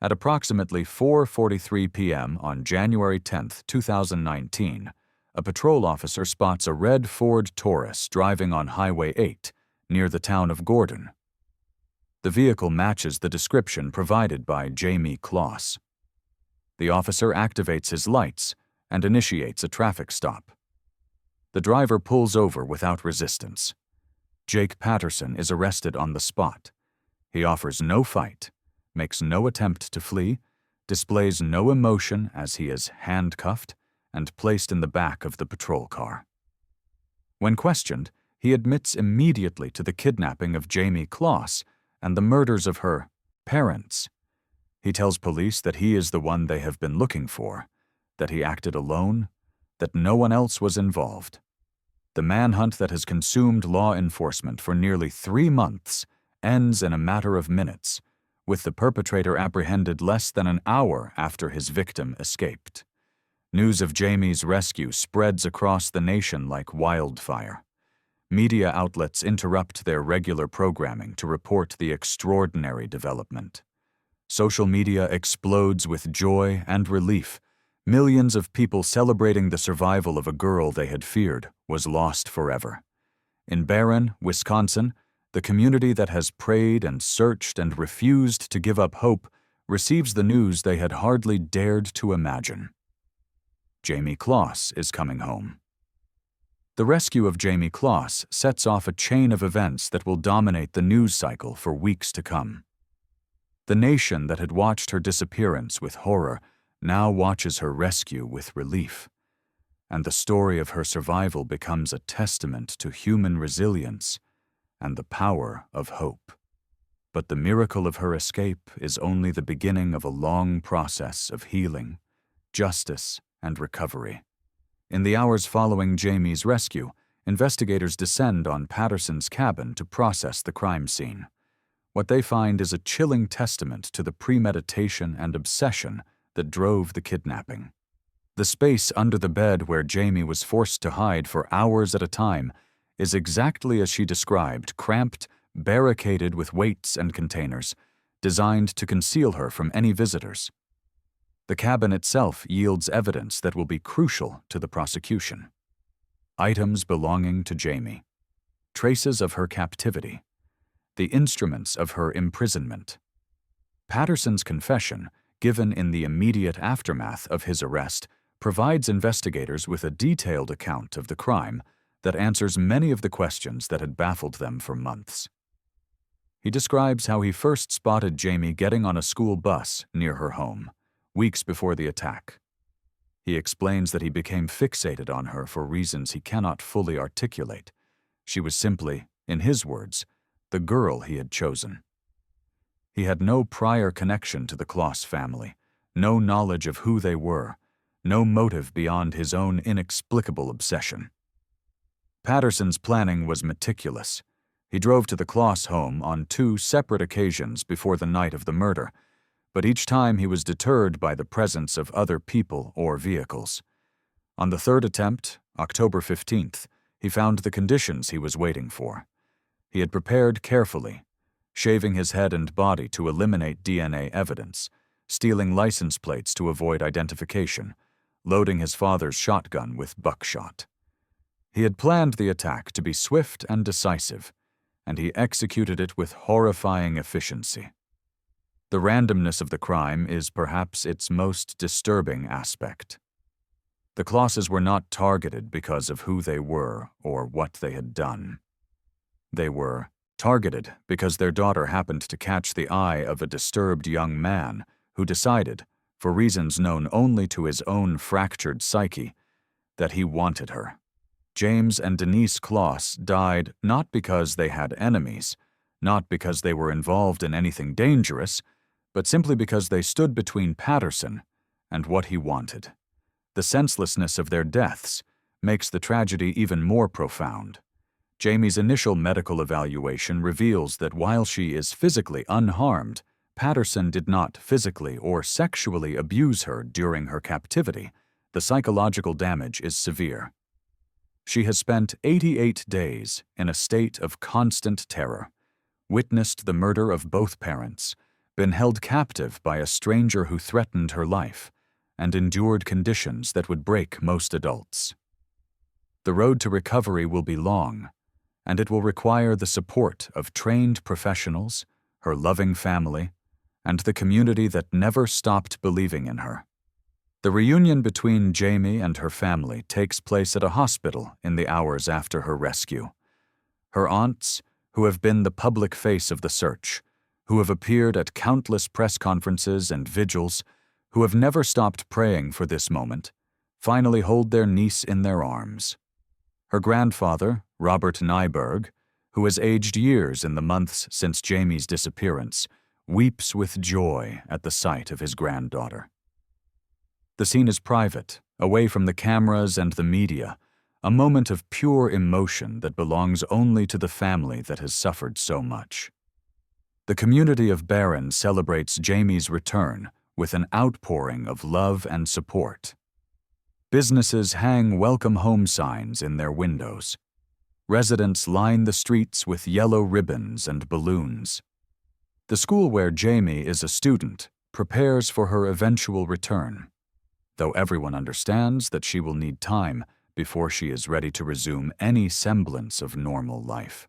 Speaker 1: At approximately 4:43 p.m. on January 10, 2019, a patrol officer spots a red Ford Taurus driving on Highway 8 near the town of Gordon. The vehicle matches the description provided by Jayme Closs. The officer activates his lights and initiates a traffic stop. The driver pulls over without resistance. Jake Patterson is arrested on the spot. He offers no fight, makes no attempt to flee, displays no emotion as he is handcuffed and placed in the back of the patrol car. When questioned, he admits immediately to the kidnapping of Jayme Closs and the murders of her parents. He tells police that he is the one they have been looking for, that he acted alone, that no one else was involved. The manhunt that has consumed law enforcement for nearly 3 months ends in a matter of minutes, with the perpetrator apprehended less than an hour after his victim escaped. News of Jayme's rescue spreads across the nation like wildfire. Media outlets interrupt their regular programming to report the extraordinary development. Social media explodes with joy and relief. Millions of people celebrating the survival of a girl they had feared was lost forever. In Barron, Wisconsin, the community that has prayed and searched and refused to give up hope receives the news they had hardly dared to imagine. Jayme Closs is coming home. The rescue of Jayme Closs sets off a chain of events that will dominate the news cycle for weeks to come. The nation that had watched her disappearance with horror now watches her rescue with relief, and the story of her survival becomes a testament to human resilience and the power of hope. But the miracle of her escape is only the beginning of a long process of healing, justice, and recovery. In the hours following Jayme's rescue, investigators descend on Patterson's cabin to process the crime scene. What they find is a chilling testament to the premeditation and obsession that drove the kidnapping. The space under the bed where Jayme was forced to hide for hours at a time is exactly as she described, cramped, barricaded with weights and containers, designed to conceal her from any visitors. The cabin itself yields evidence that will be crucial to the prosecution. Items belonging to Jayme, traces of her captivity, the instruments of her imprisonment. Patterson's confession, given in the immediate aftermath of his arrest, provides investigators with a detailed account of the crime that answers many of the questions that had baffled them for months. He describes how he first spotted Jayme getting on a school bus near her home, weeks before the attack. He explains that he became fixated on her for reasons he cannot fully articulate. She was simply, in his words, the girl he had chosen. He had no prior connection to the Closs family, no knowledge of who they were, no motive beyond his own inexplicable obsession. Patterson's planning was meticulous. He drove to the Closs home on 2 separate occasions before the night of the murder, but each time he was deterred by the presence of other people or vehicles. On the 3rd attempt, October 15th, he found the conditions he was waiting for. He had prepared carefully, shaving his head and body to eliminate DNA evidence, stealing license plates to avoid identification, loading his father's shotgun with buckshot. He had planned the attack to be swift and decisive, and he executed it with horrifying efficiency. The randomness of the crime is perhaps its most disturbing aspect. The Closses were not targeted because of who they were or what they had done. They were targeted because their daughter happened to catch the eye of a disturbed young man who decided, for reasons known only to his own fractured psyche, that he wanted her. James and Denise Closs died not because they had enemies, not because they were involved in anything dangerous, but simply because they stood between Patterson and what he wanted. The senselessness of their deaths makes the tragedy even more profound. Jayme's initial medical evaluation reveals that while she is physically unharmed, Patterson did not physically or sexually abuse her during her captivity. The psychological damage is severe. She has spent 88 days in a state of constant terror, witnessed the murder of both parents, been held captive by a stranger who threatened her life, and endured conditions that would break most adults. The road to recovery will be long, and it will require the support of trained professionals, her loving family, and the community that never stopped believing in her. The reunion between Jayme and her family takes place at a hospital in the hours after her rescue. Her aunts, who have been the public face of the search, who have appeared at countless press conferences and vigils, who have never stopped praying for this moment, finally hold their niece in their arms. Her grandfather, Robert Nyberg, who has aged years in the months since Jayme's disappearance, weeps with joy at the sight of his granddaughter. The scene is private, away from the cameras and the media, a moment of pure emotion that belongs only to the family that has suffered so much. The community of Barron celebrates Jayme's return with an outpouring of love and support. Businesses hang welcome home signs in their windows. Residents line the streets with yellow ribbons and balloons. The school where Jayme is a student prepares for her eventual return, though everyone understands that she will need time before she is ready to resume any semblance of normal life.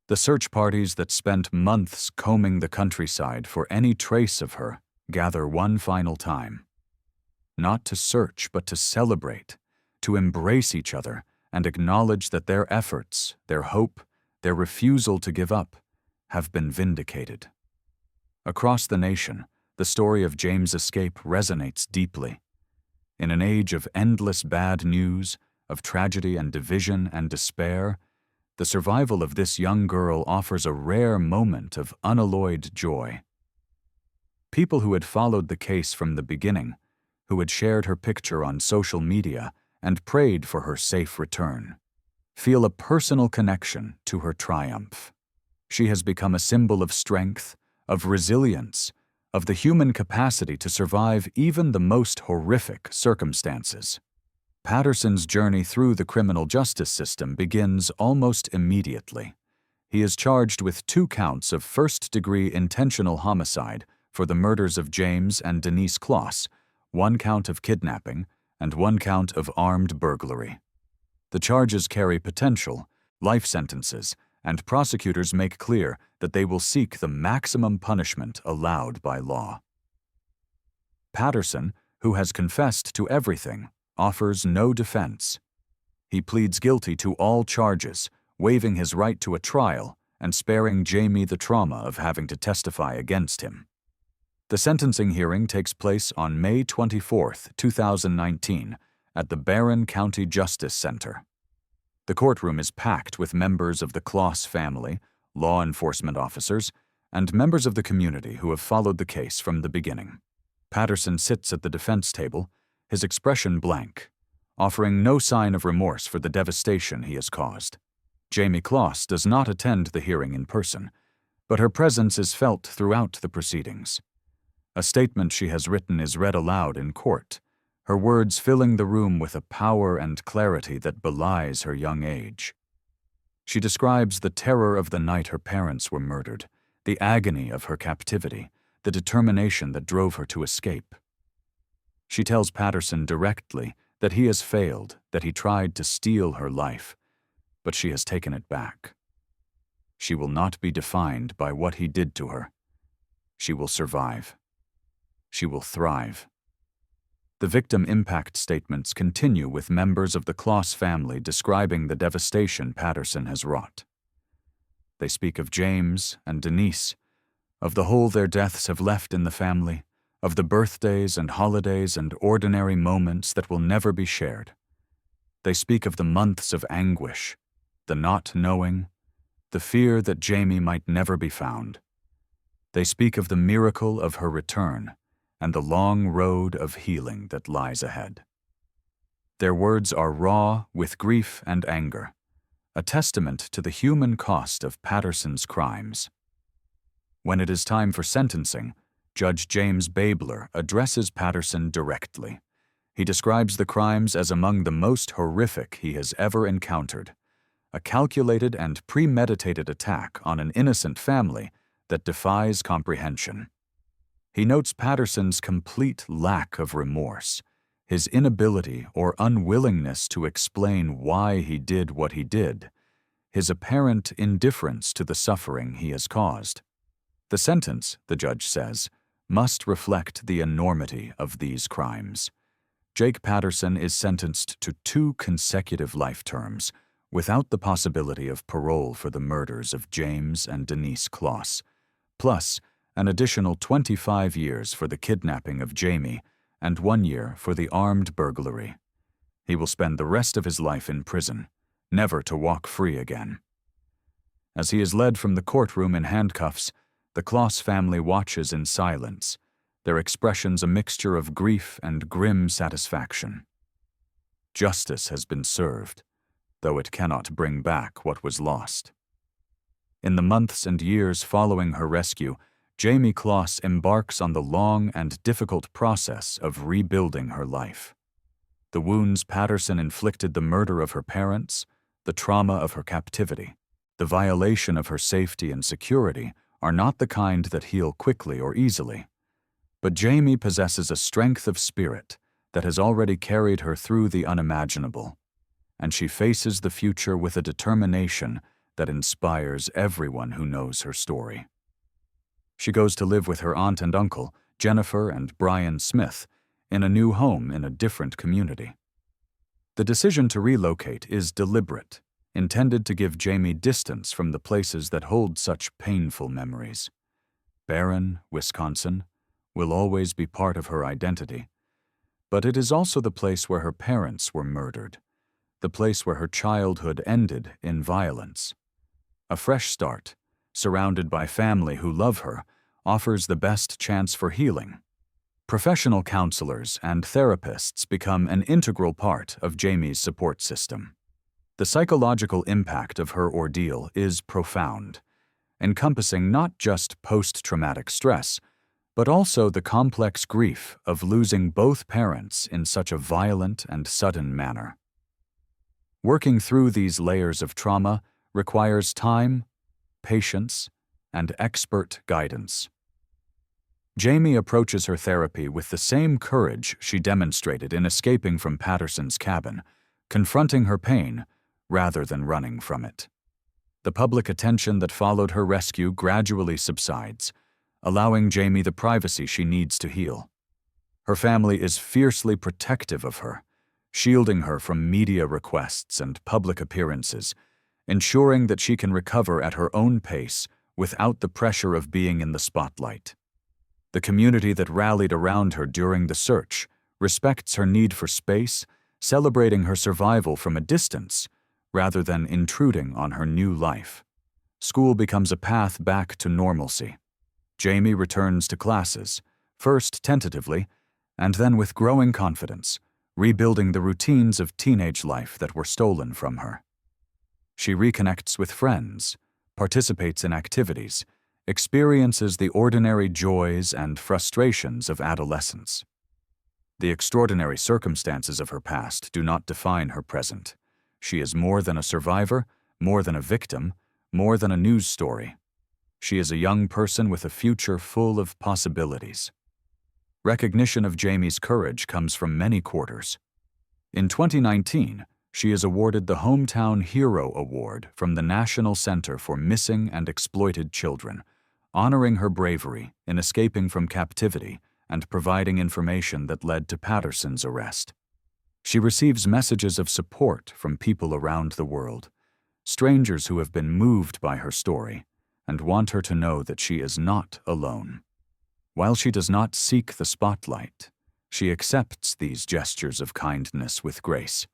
Speaker 1: The search parties that spent months combing the countryside for any trace of her gather one final time. Not to search, but to celebrate, to embrace each other and acknowledge that their efforts, their hope, their refusal to give up, have been vindicated. Across the nation, the story of Jayme's escape resonates deeply. In an age of endless bad news, of tragedy and division and despair, the survival of this young girl offers a rare moment of unalloyed joy. People who had followed the case from the beginning, who had shared her picture on social media and prayed for her safe return, feel a personal connection to her triumph. She has become a symbol of strength, of resilience, of the human capacity to survive even the most horrific circumstances. Patterson's journey through the criminal justice system begins almost immediately. He is charged with 2 counts of first-degree intentional homicide for the murders of Jayme and Denise Closs, 1 count of kidnapping, and 1 count of armed burglary. The charges carry potential, life sentences, and prosecutors make clear that they will seek the maximum punishment allowed by law. Patterson, who has confessed to everything, offers no defense. He pleads guilty to all charges, waiving his right to a trial and sparing Jayme the trauma of having to testify against him. The sentencing hearing takes place on May 24, 2019, at the Barron County Justice Center. The courtroom is packed with members of the Closs family, law enforcement officers, and members of the community who have followed the case from the beginning. Patterson sits at the defense table, his expression blank, offering no sign of remorse for the devastation he has caused. Jayme Closs does not attend the hearing in person, but her presence is felt throughout the proceedings. A statement she has written is read aloud in court, her words filling the room with a power and clarity that belies her young age. She describes the terror of the night her parents were murdered, the agony of her captivity, the determination that drove her to escape. She tells Patterson directly that he has failed, that he tried to steal her life, but she has taken it back. She will not be defined by what he did to her. She will survive. She will thrive. The victim impact statements continue with members of the Closs family describing the devastation Patterson has wrought. They speak of James and Denise, of the hole their deaths have left in the family, of the birthdays and holidays and ordinary moments that will never be shared. They speak of the months of anguish, the not knowing, the fear that Jayme might never be found. They speak of the miracle of her return and the long road of healing that lies ahead. Their words are raw with grief and anger, a testament to the human cost of Patterson's crimes. When it is time for sentencing, Judge James Babler addresses Patterson directly. He describes the crimes as among the most horrific he has ever encountered, a calculated and premeditated attack on an innocent family that defies comprehension. He notes Patterson's complete lack of remorse, his inability or unwillingness to explain why he did what he did, his apparent indifference to the suffering he has caused. The sentence, the judge says, must reflect the enormity of these crimes. Jake Patterson is sentenced to 2 consecutive life terms, without the possibility of parole for the murders of James and Denise Closs, plus an additional 25 years for the kidnapping of Jayme and 1 year for the armed burglary. He will spend the rest of his life in prison, never to walk free again. As he is led from the courtroom in handcuffs, the Closs family watches in silence, their expressions a mixture of grief and grim satisfaction. Justice has been served, though it cannot bring back what was lost. In the months and years following her rescue, Jayme Closs embarks on the long and difficult process of rebuilding her life. The wounds Patterson inflicted, the murder of her parents, the trauma of her captivity, the violation of her safety and security, are not the kind that heal quickly or easily. But Jayme possesses a strength of spirit that has already carried her through the unimaginable, and she faces the future with a determination that inspires everyone who knows her story. She goes to live with her aunt and uncle, Jennifer and Brian Smith, in a new home in a different community. The decision to relocate is deliberate, intended to give Jayme distance from the places that hold such painful memories. Barron, Wisconsin, will always be part of her identity, but it is also the place where her parents were murdered, the place where her childhood ended in violence. A fresh start, surrounded by family who love her, offers the best chance for healing. Professional counselors and therapists become an integral part of Jayme's support system. The psychological impact of her ordeal is profound, encompassing not just post-traumatic stress, but also the complex grief of losing both parents in such a violent and sudden manner. Working through these layers of trauma requires time, patience, and expert guidance. Jayme approaches her therapy with the same courage she demonstrated in escaping from Patterson's cabin, confronting her pain rather than running from it. The public attention that followed her rescue gradually subsides, allowing Jayme the privacy she needs to heal. Her family is fiercely protective of her, shielding her from media requests and public appearances, ensuring that she can recover at her own pace without the pressure of being in the spotlight. The community that rallied around her during the search respects her need for space, celebrating her survival from a distance rather than intruding on her new life. School becomes a path back to normalcy. Jayme returns to classes, first tentatively, and then with growing confidence, rebuilding the routines of teenage life that were stolen from her. She reconnects with friends, participates in activities, experiences the ordinary joys and frustrations of adolescence. The extraordinary circumstances of her past do not define her present. She is more than a survivor, more than a victim, more than a news story. She is a young person with a future full of possibilities. Recognition of Jayme's courage comes from many quarters. In 2019, she is awarded the Hometown Hero Award from the National Center for Missing and Exploited Children, honoring her bravery in escaping from captivity and providing information that led to Patterson's arrest. She receives messages of support from people around the world, strangers who have been moved by her story and want her to know that she is not alone. While she does not seek the spotlight, she accepts these gestures of kindness with grace.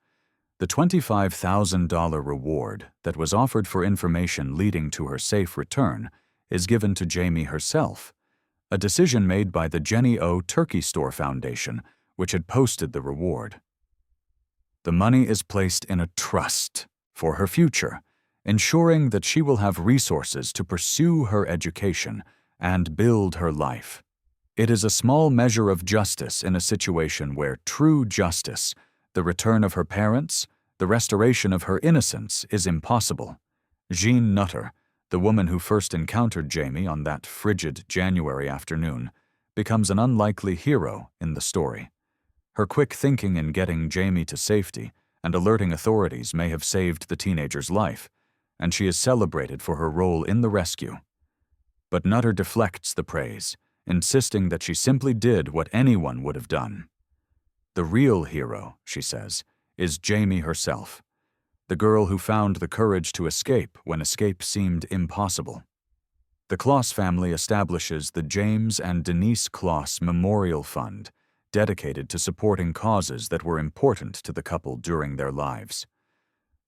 Speaker 1: The $25,000 reward that was offered for information leading to her safe return is given to Jayme herself, a decision made by the Jenny O. Turkey Store Foundation, which had posted the reward. The money is placed in a trust for her future, ensuring that she will have resources to pursue her education and build her life. It is a small measure of justice in a situation where true justice, the return of her parents, the restoration of her innocence, is impossible. Jean Nutter, the woman who first encountered Jayme on that frigid January afternoon, becomes an unlikely hero in the story. Her quick thinking in getting Jayme to safety and alerting authorities may have saved the teenager's life, and she is celebrated for her role in the rescue. But Nutter deflects the praise, insisting that she simply did what anyone would have done. The real hero, she says, is Jayme herself, the girl who found the courage to escape when escape seemed impossible. The Closs family establishes the James and Denise Closs Memorial Fund, dedicated to supporting causes that were important to the couple during their lives.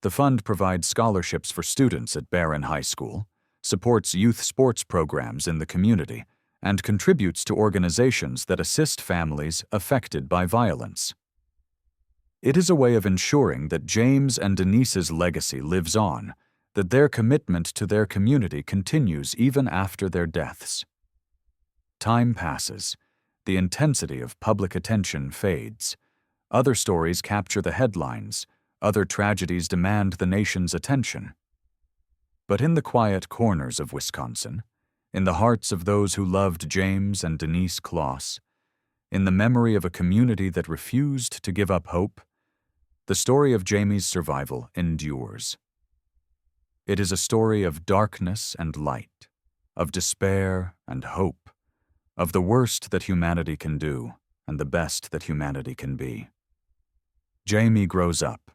Speaker 1: The fund provides scholarships for students at Barron High School, supports youth sports programs in the community, and contributes to organizations that assist families affected by violence. It is a way of ensuring that James and Denise's legacy lives on, that their commitment to their community continues even after their deaths. Time passes. The intensity of public attention fades. Other stories capture the headlines. Other tragedies demand the nation's attention. But in the quiet corners of Wisconsin, in the hearts of those who loved James and Denise Closs, in the memory of a community that refused to give up hope, the story of Jayme's survival endures. It is a story of darkness and light, of despair and hope, of the worst that humanity can do and the best that humanity can be. Jayme grows up.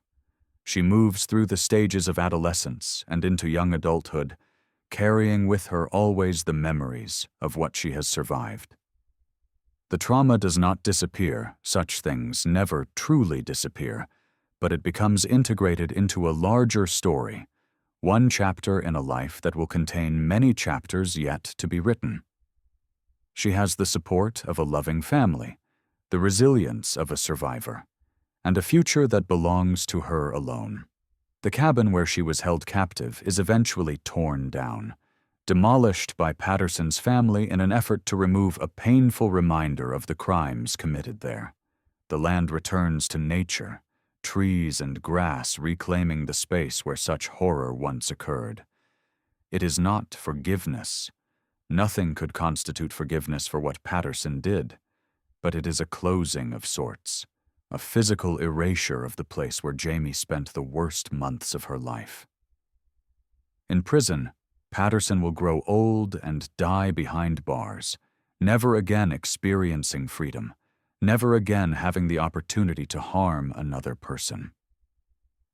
Speaker 1: She moves through the stages of adolescence and into young adulthood, carrying with her always the memories of what she has survived. The trauma does not disappear, such things never truly disappear, but it becomes integrated into a larger story, one chapter in a life that will contain many chapters yet to be written. She has the support of a loving family, the resilience of a survivor, and a future that belongs to her alone. The cabin where she was held captive is eventually torn down, demolished by Patterson's family in an effort to remove a painful reminder of the crimes committed there. The land returns to nature, trees and grass reclaiming the space where such horror once occurred. It is not forgiveness. Nothing could constitute forgiveness for what Patterson did, but it is a closing of sorts, a physical erasure of the place where Jayme spent the worst months of her life. In prison, Patterson will grow old and die behind bars, never again experiencing freedom, never again having the opportunity to harm another person.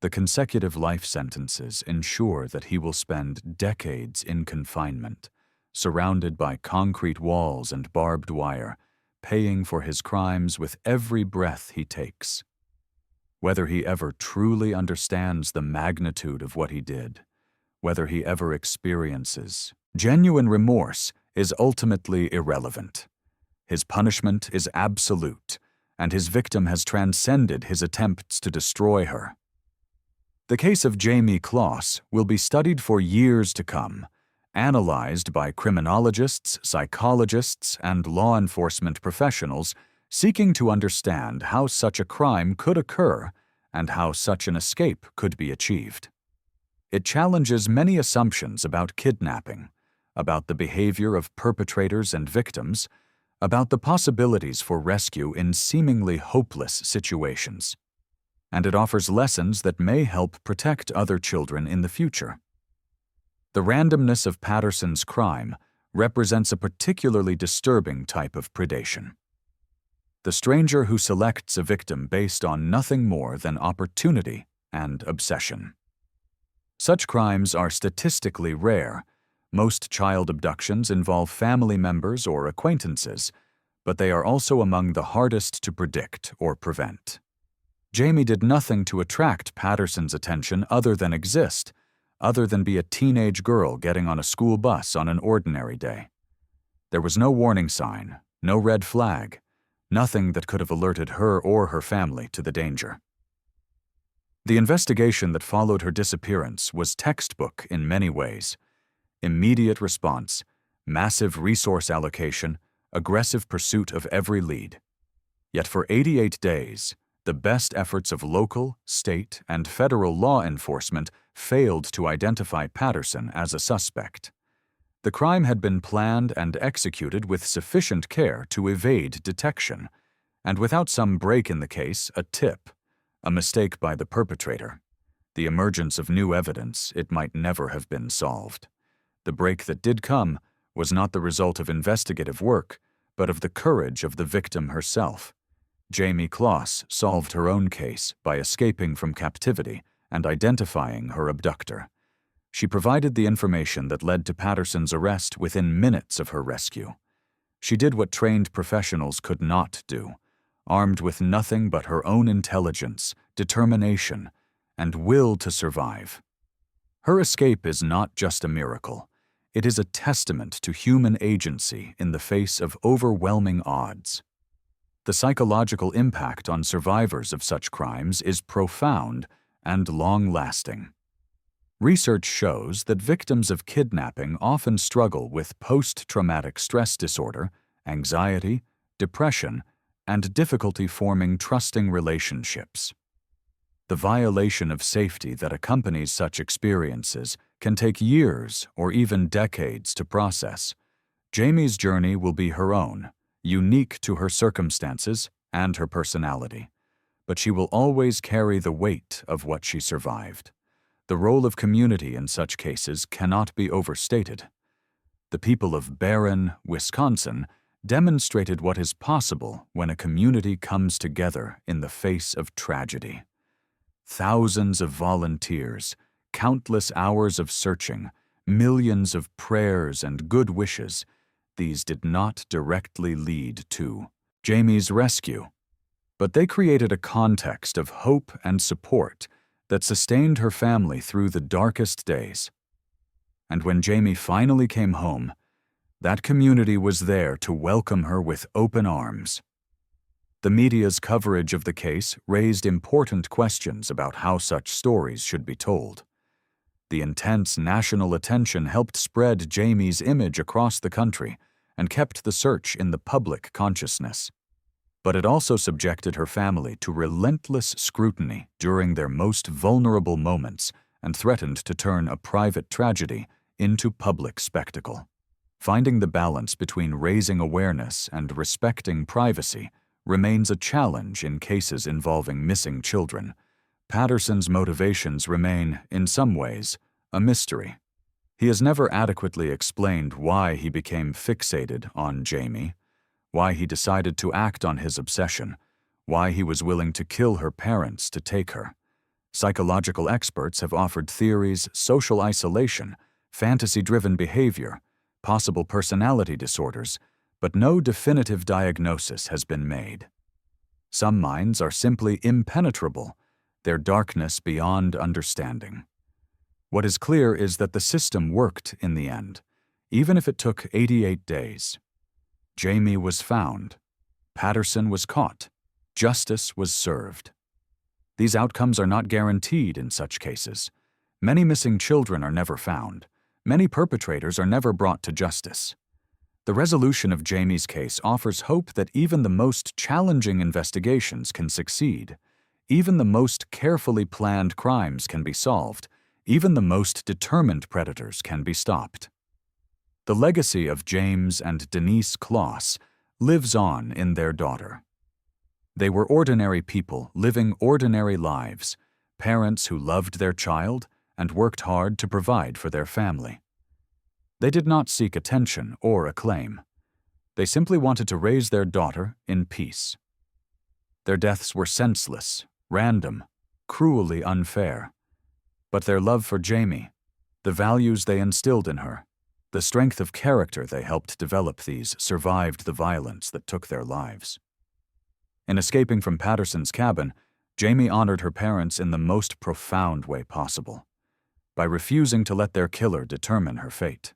Speaker 1: The consecutive life sentences ensure that he will spend decades in confinement, surrounded by concrete walls and barbed wire, paying for his crimes with every breath he takes. Whether he ever truly understands the magnitude of what he did, whether he ever experiences genuine remorse, is ultimately irrelevant. His punishment is absolute, and his victim has transcended his attempts to destroy her. The case of Jayme Closs will be studied for years to come, analyzed by criminologists, psychologists, and law enforcement professionals seeking to understand how such a crime could occur and how such an escape could be achieved. It challenges many assumptions about kidnapping, about the behavior of perpetrators and victims, about the possibilities for rescue in seemingly hopeless situations. And it offers lessons that may help protect other children in the future. The randomness of Patterson's crime represents a particularly disturbing type of predation. The stranger who selects a victim based on nothing more than opportunity and obsession. Such crimes are statistically rare. Most child abductions involve family members or acquaintances, but they are also among the hardest to predict or prevent. Jayme did nothing to attract Patterson's attention other than exist, other than be a teenage girl getting on a school bus on an ordinary day. There was no warning sign, no red flag, nothing that could have alerted her or her family to the danger. The investigation that followed her disappearance was textbook in many ways. Immediate response, massive resource allocation, aggressive pursuit of every lead. Yet for 88 days, the best efforts of local, state, and federal law enforcement failed to identify Patterson as a suspect. The crime had been planned and executed with sufficient care to evade detection, and without some break in the case, a tip, a mistake by the perpetrator, the emergence of new evidence, it might never have been solved. The break that did come was not the result of investigative work, but of the courage of the victim herself. Jayme Closs solved her own case by escaping from captivity and identifying her abductor. She provided the information that led to Patterson's arrest within minutes of her rescue. She did what trained professionals could not do, armed with nothing but her own intelligence, determination, and will to survive. Her escape is not just a miracle. It is a testament to human agency in the face of overwhelming odds. The psychological impact on survivors of such crimes is profound and long-lasting. Research shows that victims of kidnapping often struggle with post-traumatic stress disorder, anxiety, depression, and difficulty forming trusting relationships. The violation of safety that accompanies such experiences can take years or even decades to process. Jayme's journey will be her own, unique to her circumstances and her personality, but she will always carry the weight of what she survived. The role of community in such cases cannot be overstated. The people of Barron, Wisconsin, demonstrated what is possible when a community comes together in the face of tragedy. Thousands of volunteers, countless hours of searching, millions of prayers and good wishes, these did not directly lead to Jayme's rescue, but they created a context of hope and support that sustained her family through the darkest days. And when Jayme finally came home, that community was there to welcome her with open arms. The media's coverage of the case raised important questions about how such stories should be told. The intense national attention helped spread Jayme's image across the country and kept the search in the public consciousness. But it also subjected her family to relentless scrutiny during their most vulnerable moments and threatened to turn a private tragedy into public spectacle. Finding the balance between raising awareness and respecting privacy remains a challenge in cases involving missing children. Patterson's motivations remain, in some ways, a mystery. He has never adequately explained why he became fixated on Jayme, why he decided to act on his obsession, why he was willing to kill her parents to take her. Psychological experts have offered theories: social isolation, fantasy-driven behavior, possible personality disorders, but no definitive diagnosis has been made. Some minds are simply impenetrable, their darkness beyond understanding. What is clear is that the system worked in the end, even if it took 88 days. Jayme was found. Patterson was caught. Justice was served. These outcomes are not guaranteed in such cases. Many missing children are never found. Many perpetrators are never brought to justice. The resolution of Jayme's case offers hope that even the most challenging investigations can succeed. Even the most carefully planned crimes can be solved. Even the most determined predators can be stopped. The legacy of Jayme and Denise Closs lives on in their daughter. They were ordinary people living ordinary lives, parents who loved their child and worked hard to provide for their family. They did not seek attention or acclaim. They simply wanted to raise their daughter in peace. Their deaths were senseless, random, cruelly unfair. But their love for Jayme, the values they instilled in her, the strength of character they helped develop these survived the violence that took their lives. In escaping from Patterson's cabin, Jayme honored her parents in the most profound way possible, by refusing to let their killer determine her fate.